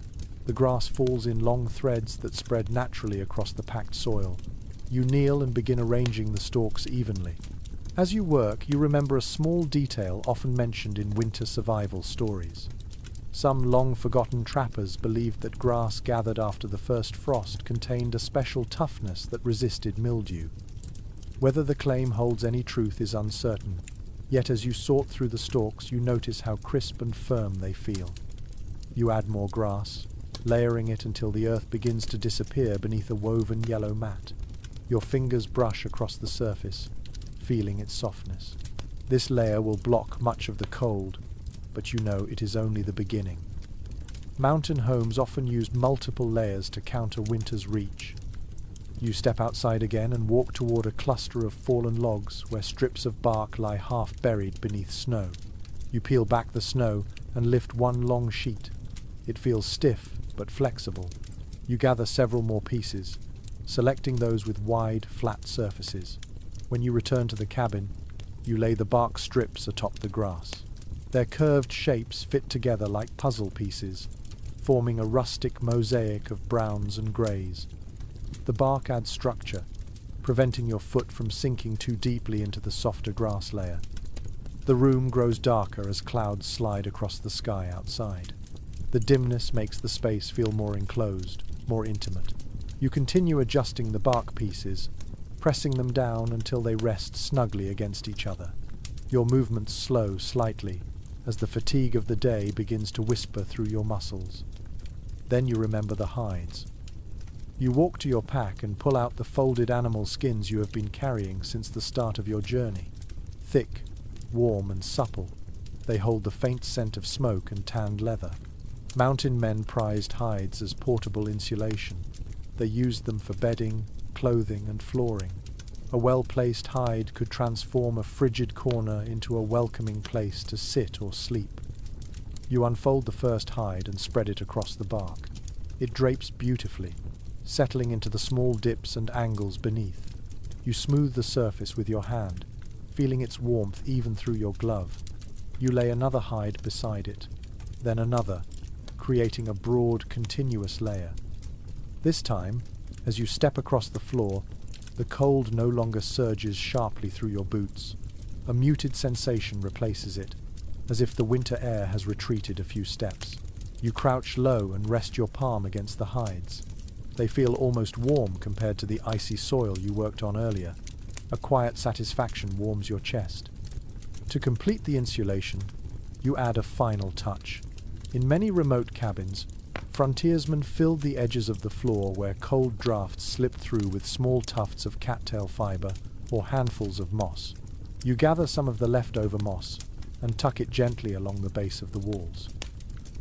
The grass falls in long threads that spread naturally across the packed soil. You kneel and begin arranging the stalks evenly. As you work, you remember a small detail often mentioned in winter survival stories. Some long-forgotten trappers believed that grass gathered after the first frost contained a special toughness that resisted mildew. Whether the claim holds any truth is uncertain, yet as you sort through the stalks, you notice how crisp and firm they feel. You add more grass, layering it until the earth begins to disappear beneath a woven yellow mat. Your fingers brush across the surface, feeling its softness. This layer will block much of the cold, but you know it is only the beginning. Mountain homes often used multiple layers to counter winter's reach. You step outside again and walk toward a cluster of fallen logs where strips of bark lie half buried beneath snow. You peel back the snow and lift one long sheet. It feels stiff but flexible. You gather several more pieces, selecting those with wide, flat surfaces. When you return to the cabin, you lay the bark strips atop the grass. Their curved shapes fit together like puzzle pieces, forming a rustic mosaic of browns and greys. The bark adds structure, preventing your foot from sinking too deeply into the softer grass layer. The room grows darker as clouds slide across the sky outside. The dimness makes the space feel more enclosed, more intimate. You continue adjusting the bark pieces, pressing them down until they rest snugly against each other. Your movements slow slightly as the fatigue of the day begins to whisper through your muscles. Then you remember the hides. You walk to your pack and pull out the folded animal skins you have been carrying since the start of your journey. Thick, warm and supple, they hold the faint scent of smoke and tanned leather. Mountain men prized hides as portable insulation. They used them for bedding, clothing and flooring. A well-placed hide could transform a frigid corner into a welcoming place to sit or sleep. You unfold the first hide and spread it across the bark. It drapes beautifully, settling into the small dips and angles beneath. You smooth the surface with your hand, feeling its warmth even through your glove. You lay another hide beside it, then another, creating a broad, continuous layer. This time, as you step across the floor, the cold no longer surges sharply through your boots. A muted sensation replaces it, as if the winter air has retreated a few steps. You crouch low and rest your palm against the hides. They feel almost warm compared to the icy soil you worked on earlier. A quiet satisfaction warms your chest. To complete the insulation, you add a final touch. In many remote cabins, frontiersmen filled the edges of the floor where cold drafts slipped through with small tufts of cattail fiber or handfuls of moss. You gather some of the leftover moss and tuck it gently along the base of the walls.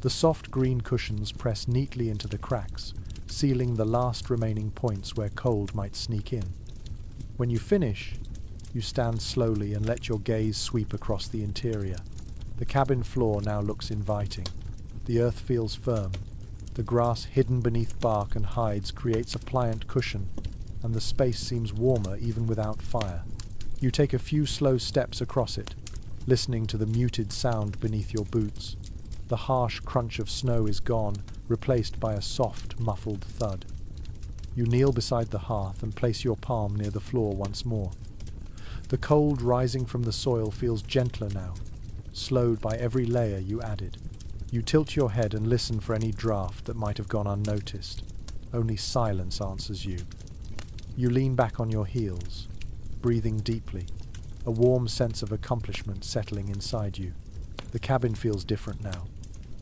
The soft green cushions press neatly into the cracks, sealing the last remaining points where cold might sneak in. When you finish, you stand slowly and let your gaze sweep across the interior. The cabin floor now looks inviting. The earth feels firm. The grass hidden beneath bark and hides creates a pliant cushion, and the space seems warmer even without fire. You take a few slow steps across it, listening to the muted sound beneath your boots. The harsh crunch of snow is gone, replaced by a soft, muffled thud. You kneel beside the hearth and place your palm near the floor once more. The cold rising from the soil feels gentler now, slowed by every layer you added. You tilt your head and listen for any draft that might have gone unnoticed. Only silence answers you. You lean back on your heels, breathing deeply, a warm sense of accomplishment settling inside you. The cabin feels different now.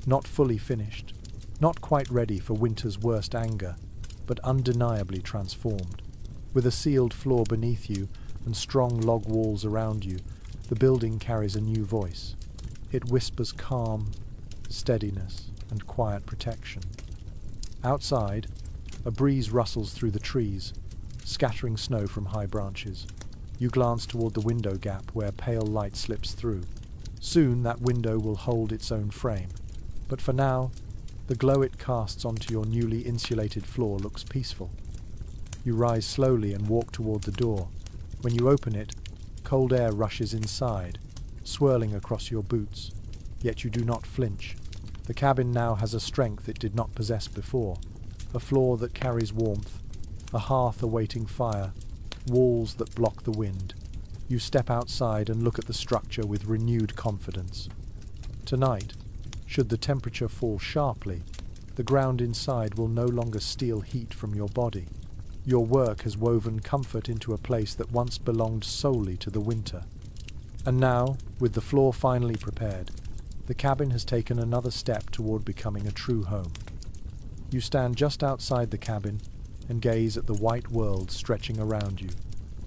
Not fully finished, not quite ready for winter's worst anger, but undeniably transformed. With a sealed floor beneath you and strong log walls around you, the building carries a new voice. It whispers calm, steadiness, and quiet protection. Outside, a breeze rustles through the trees, scattering snow from high branches. You glance toward the window gap where pale light slips through. Soon that window will hold its own frame, but for now, the glow it casts onto your newly insulated floor looks peaceful. You rise slowly and walk toward the door. When you open it, cold air rushes inside, swirling across your boots, yet you do not flinch. The cabin now has a strength it did not possess before, a floor that carries warmth, a hearth awaiting fire, walls that block the wind. You step outside and look at the structure with renewed confidence. Tonight, should the temperature fall sharply, the ground inside will no longer steal heat from your body. Your work has woven comfort into a place that once belonged solely to the winter. And now, with the floor finally prepared, the cabin has taken another step toward becoming a true home. You stand just outside the cabin and gaze at the white world stretching around you.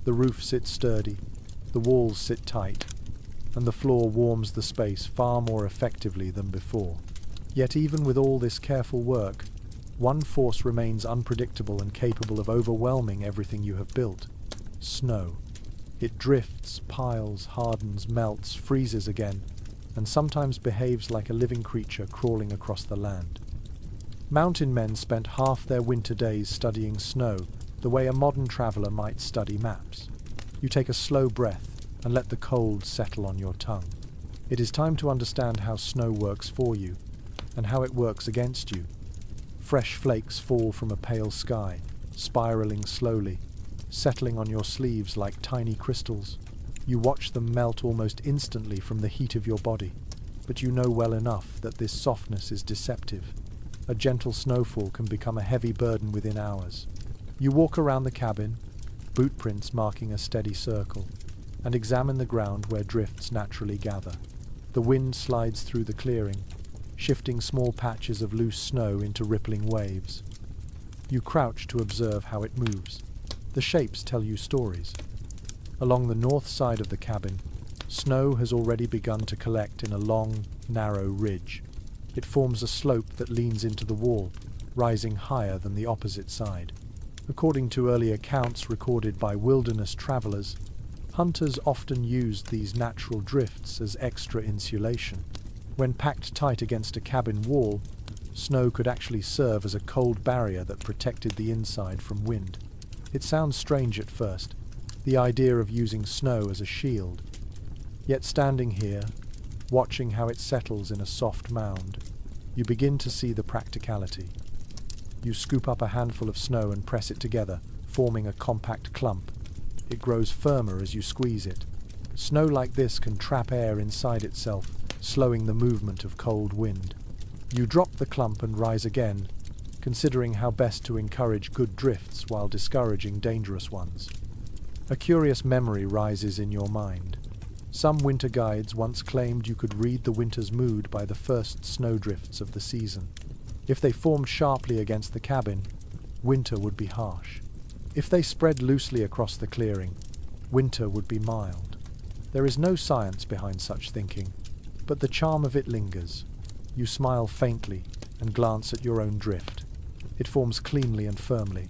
The roof sits sturdy, the walls sit tight, and the floor warms the space far more effectively than before. Yet even with all this careful work, one force remains unpredictable and capable of overwhelming everything you have built: snow. It drifts, piles, hardens, melts, freezes again, and sometimes behaves like a living creature crawling across the land. Mountain men spent half their winter days studying snow, the way a modern traveller might study maps. You take a slow breath and let the cold settle on your tongue. It is time to understand how snow works for you, and how it works against you. Fresh flakes fall from a pale sky, spiraling slowly, settling on your sleeves like tiny crystals. You watch them melt almost instantly from the heat of your body, but you know well enough that this softness is deceptive. A gentle snowfall can become a heavy burden within hours. You walk around the cabin, boot prints marking a steady circle, and examine the ground where drifts naturally gather. The wind slides through the clearing, shifting small patches of loose snow into rippling waves. You crouch to observe how it moves. The shapes tell you stories. Along the north side of the cabin, snow has already begun to collect in a long, narrow ridge. It forms a slope that leans into the wall, rising higher than the opposite side. According to early accounts recorded by wilderness travelers, hunters often used these natural drifts as extra insulation. When packed tight against a cabin wall, snow could actually serve as a cold barrier that protected the inside from wind. It sounds strange at first, the idea of using snow as a shield. Yet standing here, watching how it settles in a soft mound, you begin to see the practicality. You scoop up a handful of snow and press it together, forming a compact clump. It grows firmer as you squeeze it. Snow like this can trap air inside itself, slowing the movement of cold wind. You drop the clump and rise again, considering how best to encourage good drifts while discouraging dangerous ones. A curious memory rises in your mind. Some winter guides once claimed you could read the winter's mood by the first snowdrifts of the season. If they formed sharply against the cabin, winter would be harsh. If they spread loosely across the clearing, winter would be mild. There is no science behind such thinking, but the charm of it lingers. You smile faintly and glance at your own drift. It forms cleanly and firmly.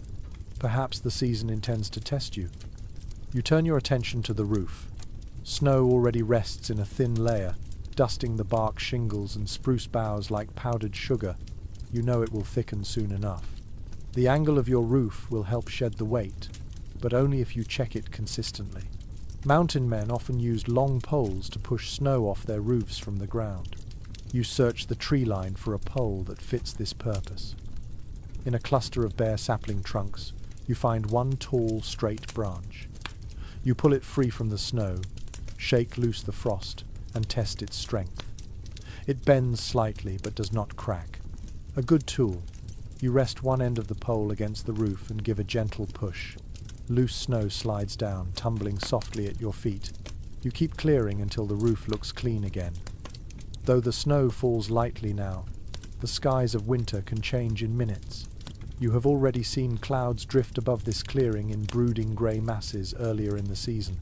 Perhaps the season intends to test you. You turn your attention to the roof. Snow already rests in a thin layer, dusting the bark shingles and spruce boughs like powdered sugar. You know it will thicken soon enough. The angle of your roof will help shed the weight, but only if you check it consistently. Mountain men often used long poles to push snow off their roofs from the ground. You search the tree line for a pole that fits this purpose. In a cluster of bare sapling trunks, you find one tall, straight branch. You pull it free from the snow, shake loose the frost, and test its strength. It bends slightly but does not crack. A good tool. You rest one end of the pole against the roof and give a gentle push. Loose snow slides down, tumbling softly at your feet. You keep clearing until the roof looks clean again. Though the snow falls lightly now, the skies of winter can change in minutes. You have already seen clouds drift above this clearing in brooding grey masses earlier in the season.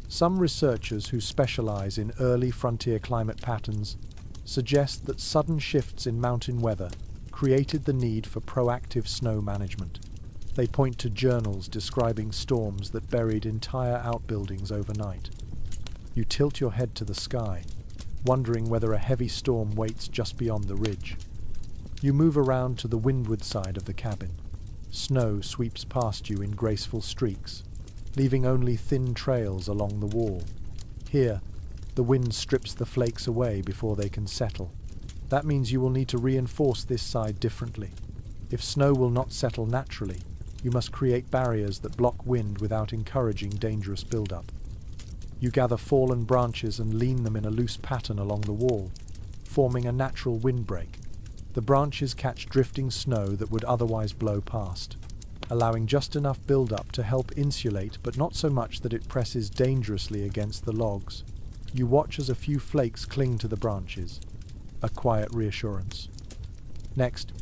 Some researchers who specialize in early frontier climate patterns suggest that sudden shifts in mountain weather created the need for proactive snow management. They point to journals describing storms that buried entire outbuildings overnight. You tilt your head to the sky, wondering whether a heavy storm waits just beyond the ridge. You move around to the windward side of the cabin. Snow sweeps past you in graceful streaks, leaving only thin trails along the wall. Here, the wind strips the flakes away before they can settle. That means you will need to reinforce this side differently. If snow will not settle naturally, you must create barriers that block wind without encouraging dangerous buildup. You gather fallen branches and lean them in a loose pattern along the wall, forming a natural windbreak. The branches catch drifting snow that would otherwise blow past, allowing just enough buildup to help insulate, but not so much that it presses dangerously against the logs. You watch as a few flakes cling to the branches, a quiet reassurance. Next,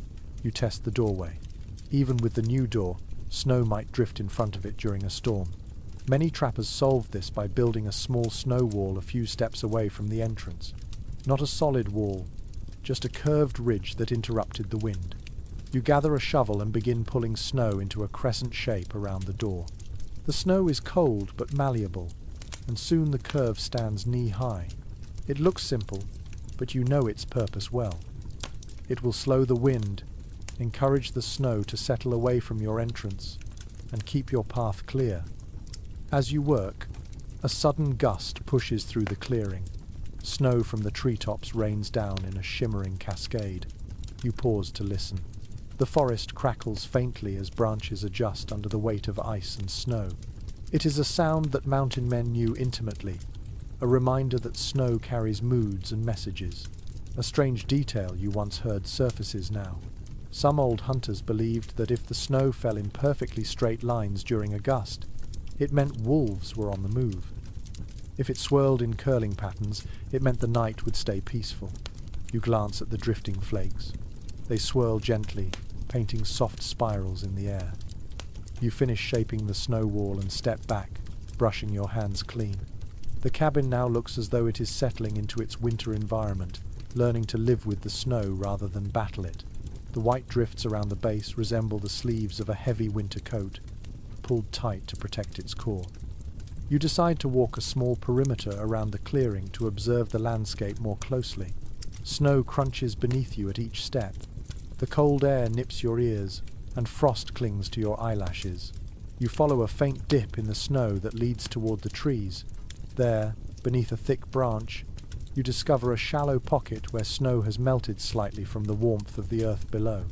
you test the doorway. Even with the new door, snow might drift in front of it during a storm. Many trappers solved this by building a small snow wall a few steps away from the entrance. Not a solid wall, just a curved ridge that interrupted the wind. You gather a shovel and begin pulling snow into a crescent shape around the door. The snow is cold but malleable, and soon the curve stands knee-high. It looks simple, but you know its purpose well. It will slow the wind, encourage the snow to settle away from your entrance, and keep your path clear. As you work, a sudden gust pushes through the clearing. Snow from the treetops rains down in a shimmering cascade. You pause to listen. The forest crackles faintly as branches adjust under the weight of ice and snow. It is a sound that mountain men knew intimately, a reminder that snow carries moods and messages. A strange detail you once heard surfaces now. Some old hunters believed that if the snow fell in perfectly straight lines during a gust, it meant wolves were on the move. If it swirled in curling patterns, it meant the night would stay peaceful. You glance at the drifting flakes. They swirl gently, painting soft spirals in the air. You finish shaping the snow wall and step back, brushing your hands clean. The cabin now looks as though it is settling into its winter environment, learning to live with the snow rather than battle it. The white drifts around the base resemble the sleeves of a heavy winter coat, pulled tight to protect its core. You decide to walk a small perimeter around the clearing to observe the landscape more closely. Snow crunches beneath you at each step. The cold air nips your ears, and frost clings to your eyelashes. You follow a faint dip in the snow that leads toward the trees. There, beneath a thick branch, you discover a shallow pocket where snow has melted slightly from the warmth of the earth below.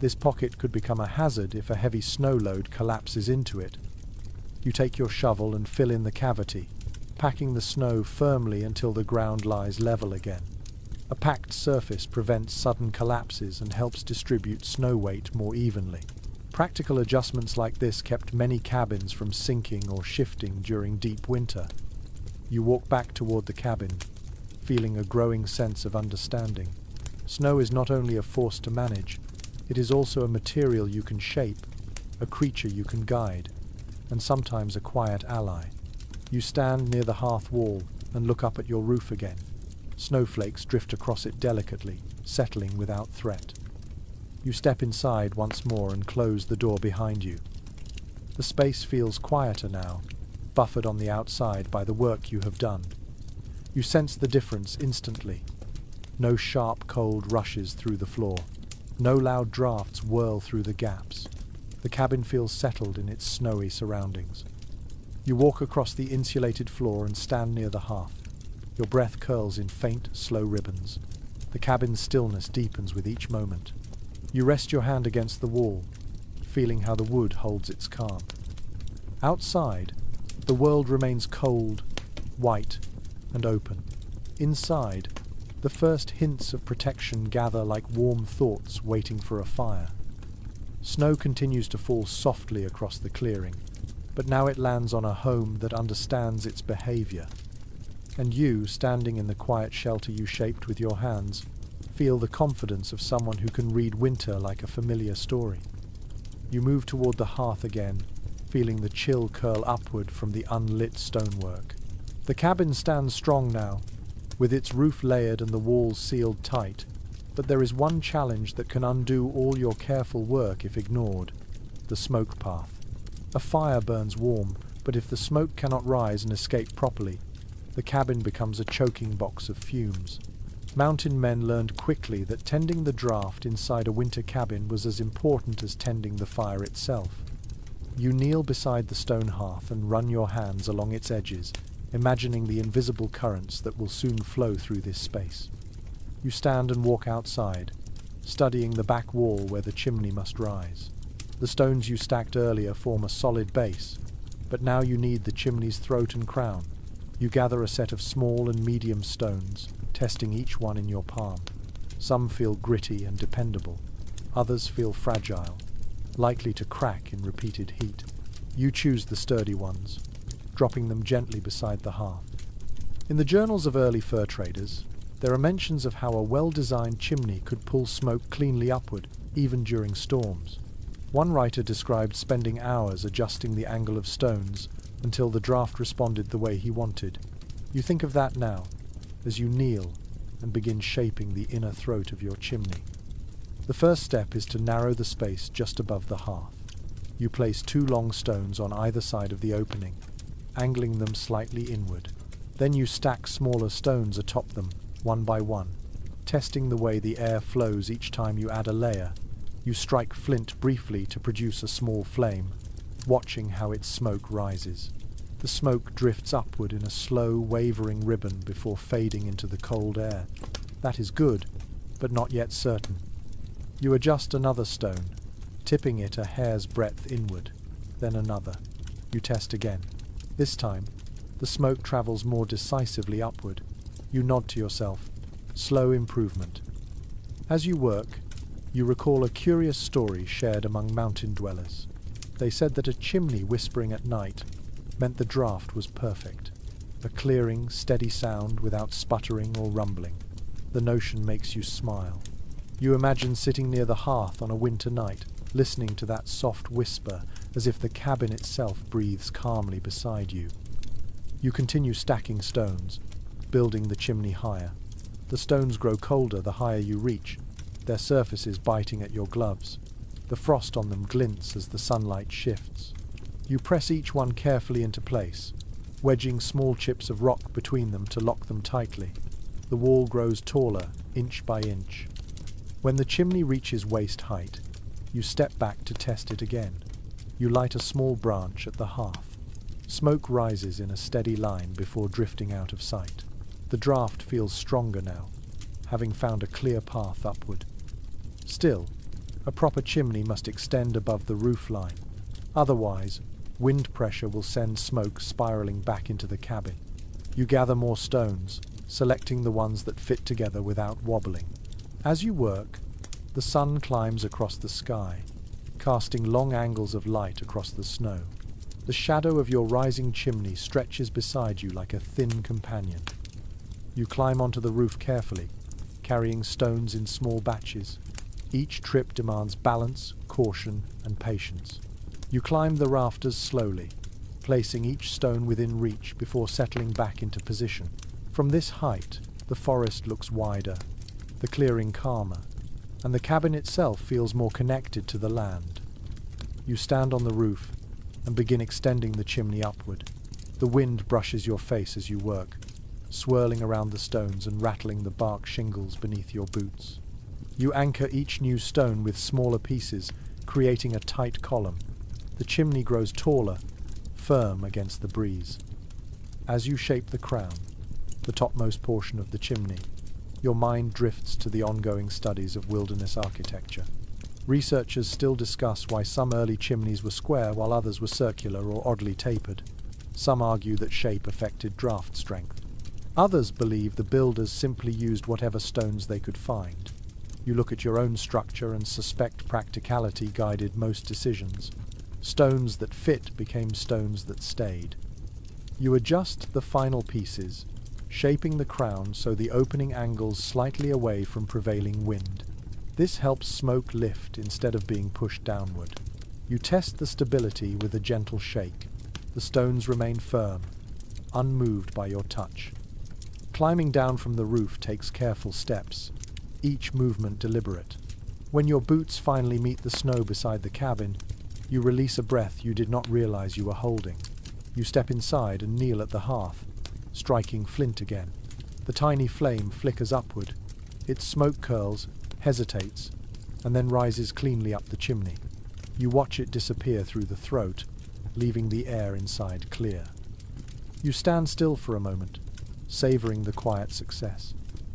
This pocket could become a hazard if a heavy snow load collapses into it. You take your shovel and fill in the cavity, packing the snow firmly until the ground lies level again. A packed surface prevents sudden collapses and helps distribute snow weight more evenly. Practical adjustments like this kept many cabins from sinking or shifting during deep winter. You walk back toward the cabin, feeling a growing sense of understanding. Snow is not only a force to manage, it is also a material you can shape, a creature you can guide, and sometimes a quiet ally. You stand near the hearth wall and look up at your roof again. Snowflakes drift across it delicately, settling without threat. You step inside once more and close the door behind you. The space feels quieter now, buffered on the outside by the work you have done. You sense the difference instantly. No sharp cold rushes through the floor. No loud drafts whirl through the gaps. The cabin feels settled in its snowy surroundings. You walk across the insulated floor and stand near the hearth. Your breath curls in faint, slow ribbons. The cabin's stillness deepens with each moment. You rest your hand against the wall, feeling how the wood holds its calm. Outside, the world remains cold, white, and open. Inside, the first hints of protection gather like warm thoughts waiting for a fire. Snow continues to fall softly across the clearing, but now it lands on a home that understands its behavior. And you, standing in the quiet shelter you shaped with your hands, feel the confidence of someone who can read winter like a familiar story. You move toward the hearth again, feeling the chill curl upward from the unlit stonework. The cabin stands strong now, with its roof layered and the walls sealed tight, but there is one challenge that can undo all your careful work if ignored: the smoke path. A fire burns warm, but if the smoke cannot rise and escape properly, the cabin becomes a choking box of fumes. Mountain men learned quickly that tending the draft inside a winter cabin was as important as tending the fire itself. You kneel beside the stone hearth and run your hands along its edges, imagining the invisible currents that will soon flow through this space. You stand and walk outside, studying the back wall where the chimney must rise. The stones you stacked earlier form a solid base, but now you need the chimney's throat and crown. You gather a set of small and medium stones, testing each one in your palm. Some feel gritty and dependable. Others feel fragile, likely to crack in repeated heat. You choose the sturdy ones, dropping them gently beside the hearth. In the journals of early fur traders, there are mentions of how a well-designed chimney could pull smoke cleanly upward, even during storms. One writer described spending hours adjusting the angle of stones until the draft responded the way he wanted. You think of that now, as you kneel and begin shaping the inner throat of your chimney. The first step is to narrow the space just above the hearth. You place 2 long stones on either side of the opening, angling them slightly inward. Then you stack smaller stones atop them, one by one, testing the way the air flows each time you add a layer. You strike flint briefly to produce a small flame, watching how its smoke rises. The smoke drifts upward in a slow, wavering ribbon before fading into the cold air. That is good, but not yet certain. You adjust another stone, tipping it a hair's breadth inward, then another. You test again. This time, the smoke travels more decisively upward. You nod to yourself. Slow improvement. As you work, you recall a curious story shared among mountain dwellers. They said that a chimney whispering at night meant the draft was perfect. A clearing, steady sound without sputtering or rumbling. The notion makes you smile. You imagine sitting near the hearth on a winter night, listening to that soft whisper as if the cabin itself breathes calmly beside you. You continue stacking stones, building the chimney higher. The stones grow colder the higher you reach, their surfaces biting at your gloves. The frost on them glints as the sunlight shifts. You press each one carefully into place, wedging small chips of rock between them to lock them tightly. The wall grows taller, inch by inch. When the chimney reaches waist height, you step back to test it again. You light a small branch at the hearth. Smoke rises in a steady line before drifting out of sight. The draft feels stronger now, having found a clear path upward. Still, A proper chimney must extend above the roof line. Otherwise, wind pressure will send smoke spiraling back into the cabin. You gather more stones, selecting the ones that fit together without wobbling. As you work, the sun climbs across the sky, casting long angles of light across the snow. The shadow of your rising chimney stretches beside you like a thin companion. You climb onto the roof carefully, carrying stones in small batches. Each trip demands balance, caution, and patience. You climb the rafters slowly, placing each stone within reach before settling back into position. From this height, the forest looks wider, the clearing calmer, and the cabin itself feels more connected to the land. You stand on the roof and begin extending the chimney upward. The wind brushes your face as you work, swirling around the stones and rattling the bark shingles beneath your boots. You anchor each new stone with smaller pieces, creating a tight column. The chimney grows taller, firm against the breeze. As you shape the crown, the topmost portion of the chimney, your mind drifts to the ongoing studies of wilderness architecture. Researchers still discuss why some early chimneys were square while others were circular or oddly tapered. Some argue that shape affected draft strength. Others believe the builders simply used whatever stones they could find. You look at your own structure and suspect practicality guided most decisions. Stones that fit became stones that stayed. You adjust the final pieces, shaping the crown so the opening angles slightly away from prevailing wind. This helps smoke lift instead of being pushed downward. You test the stability with a gentle shake. The stones remain firm, unmoved by your touch. Climbing down from the roof takes careful steps, each movement deliberate. When your boots finally meet the snow beside the cabin, you release a breath you did not realize you were holding. You step inside and kneel at the hearth, striking flint again. The tiny flame flickers upward. Its smoke curls, hesitates, and then rises cleanly up the chimney. You watch it disappear through the throat, leaving the air inside clear. You stand still for a moment, savoring the quiet success.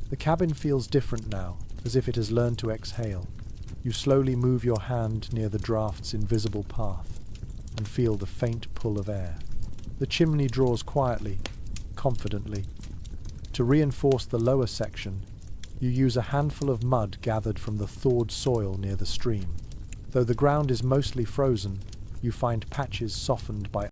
The cabin feels different now, as if it has learned to exhale. You slowly move your hand near the draft's invisible path and feel the faint pull of air. The chimney draws quietly, confidently. To reinforce the lower section, you use a handful of mud gathered from the thawed soil near the stream. Though the ground is mostly frozen, you find patches softened by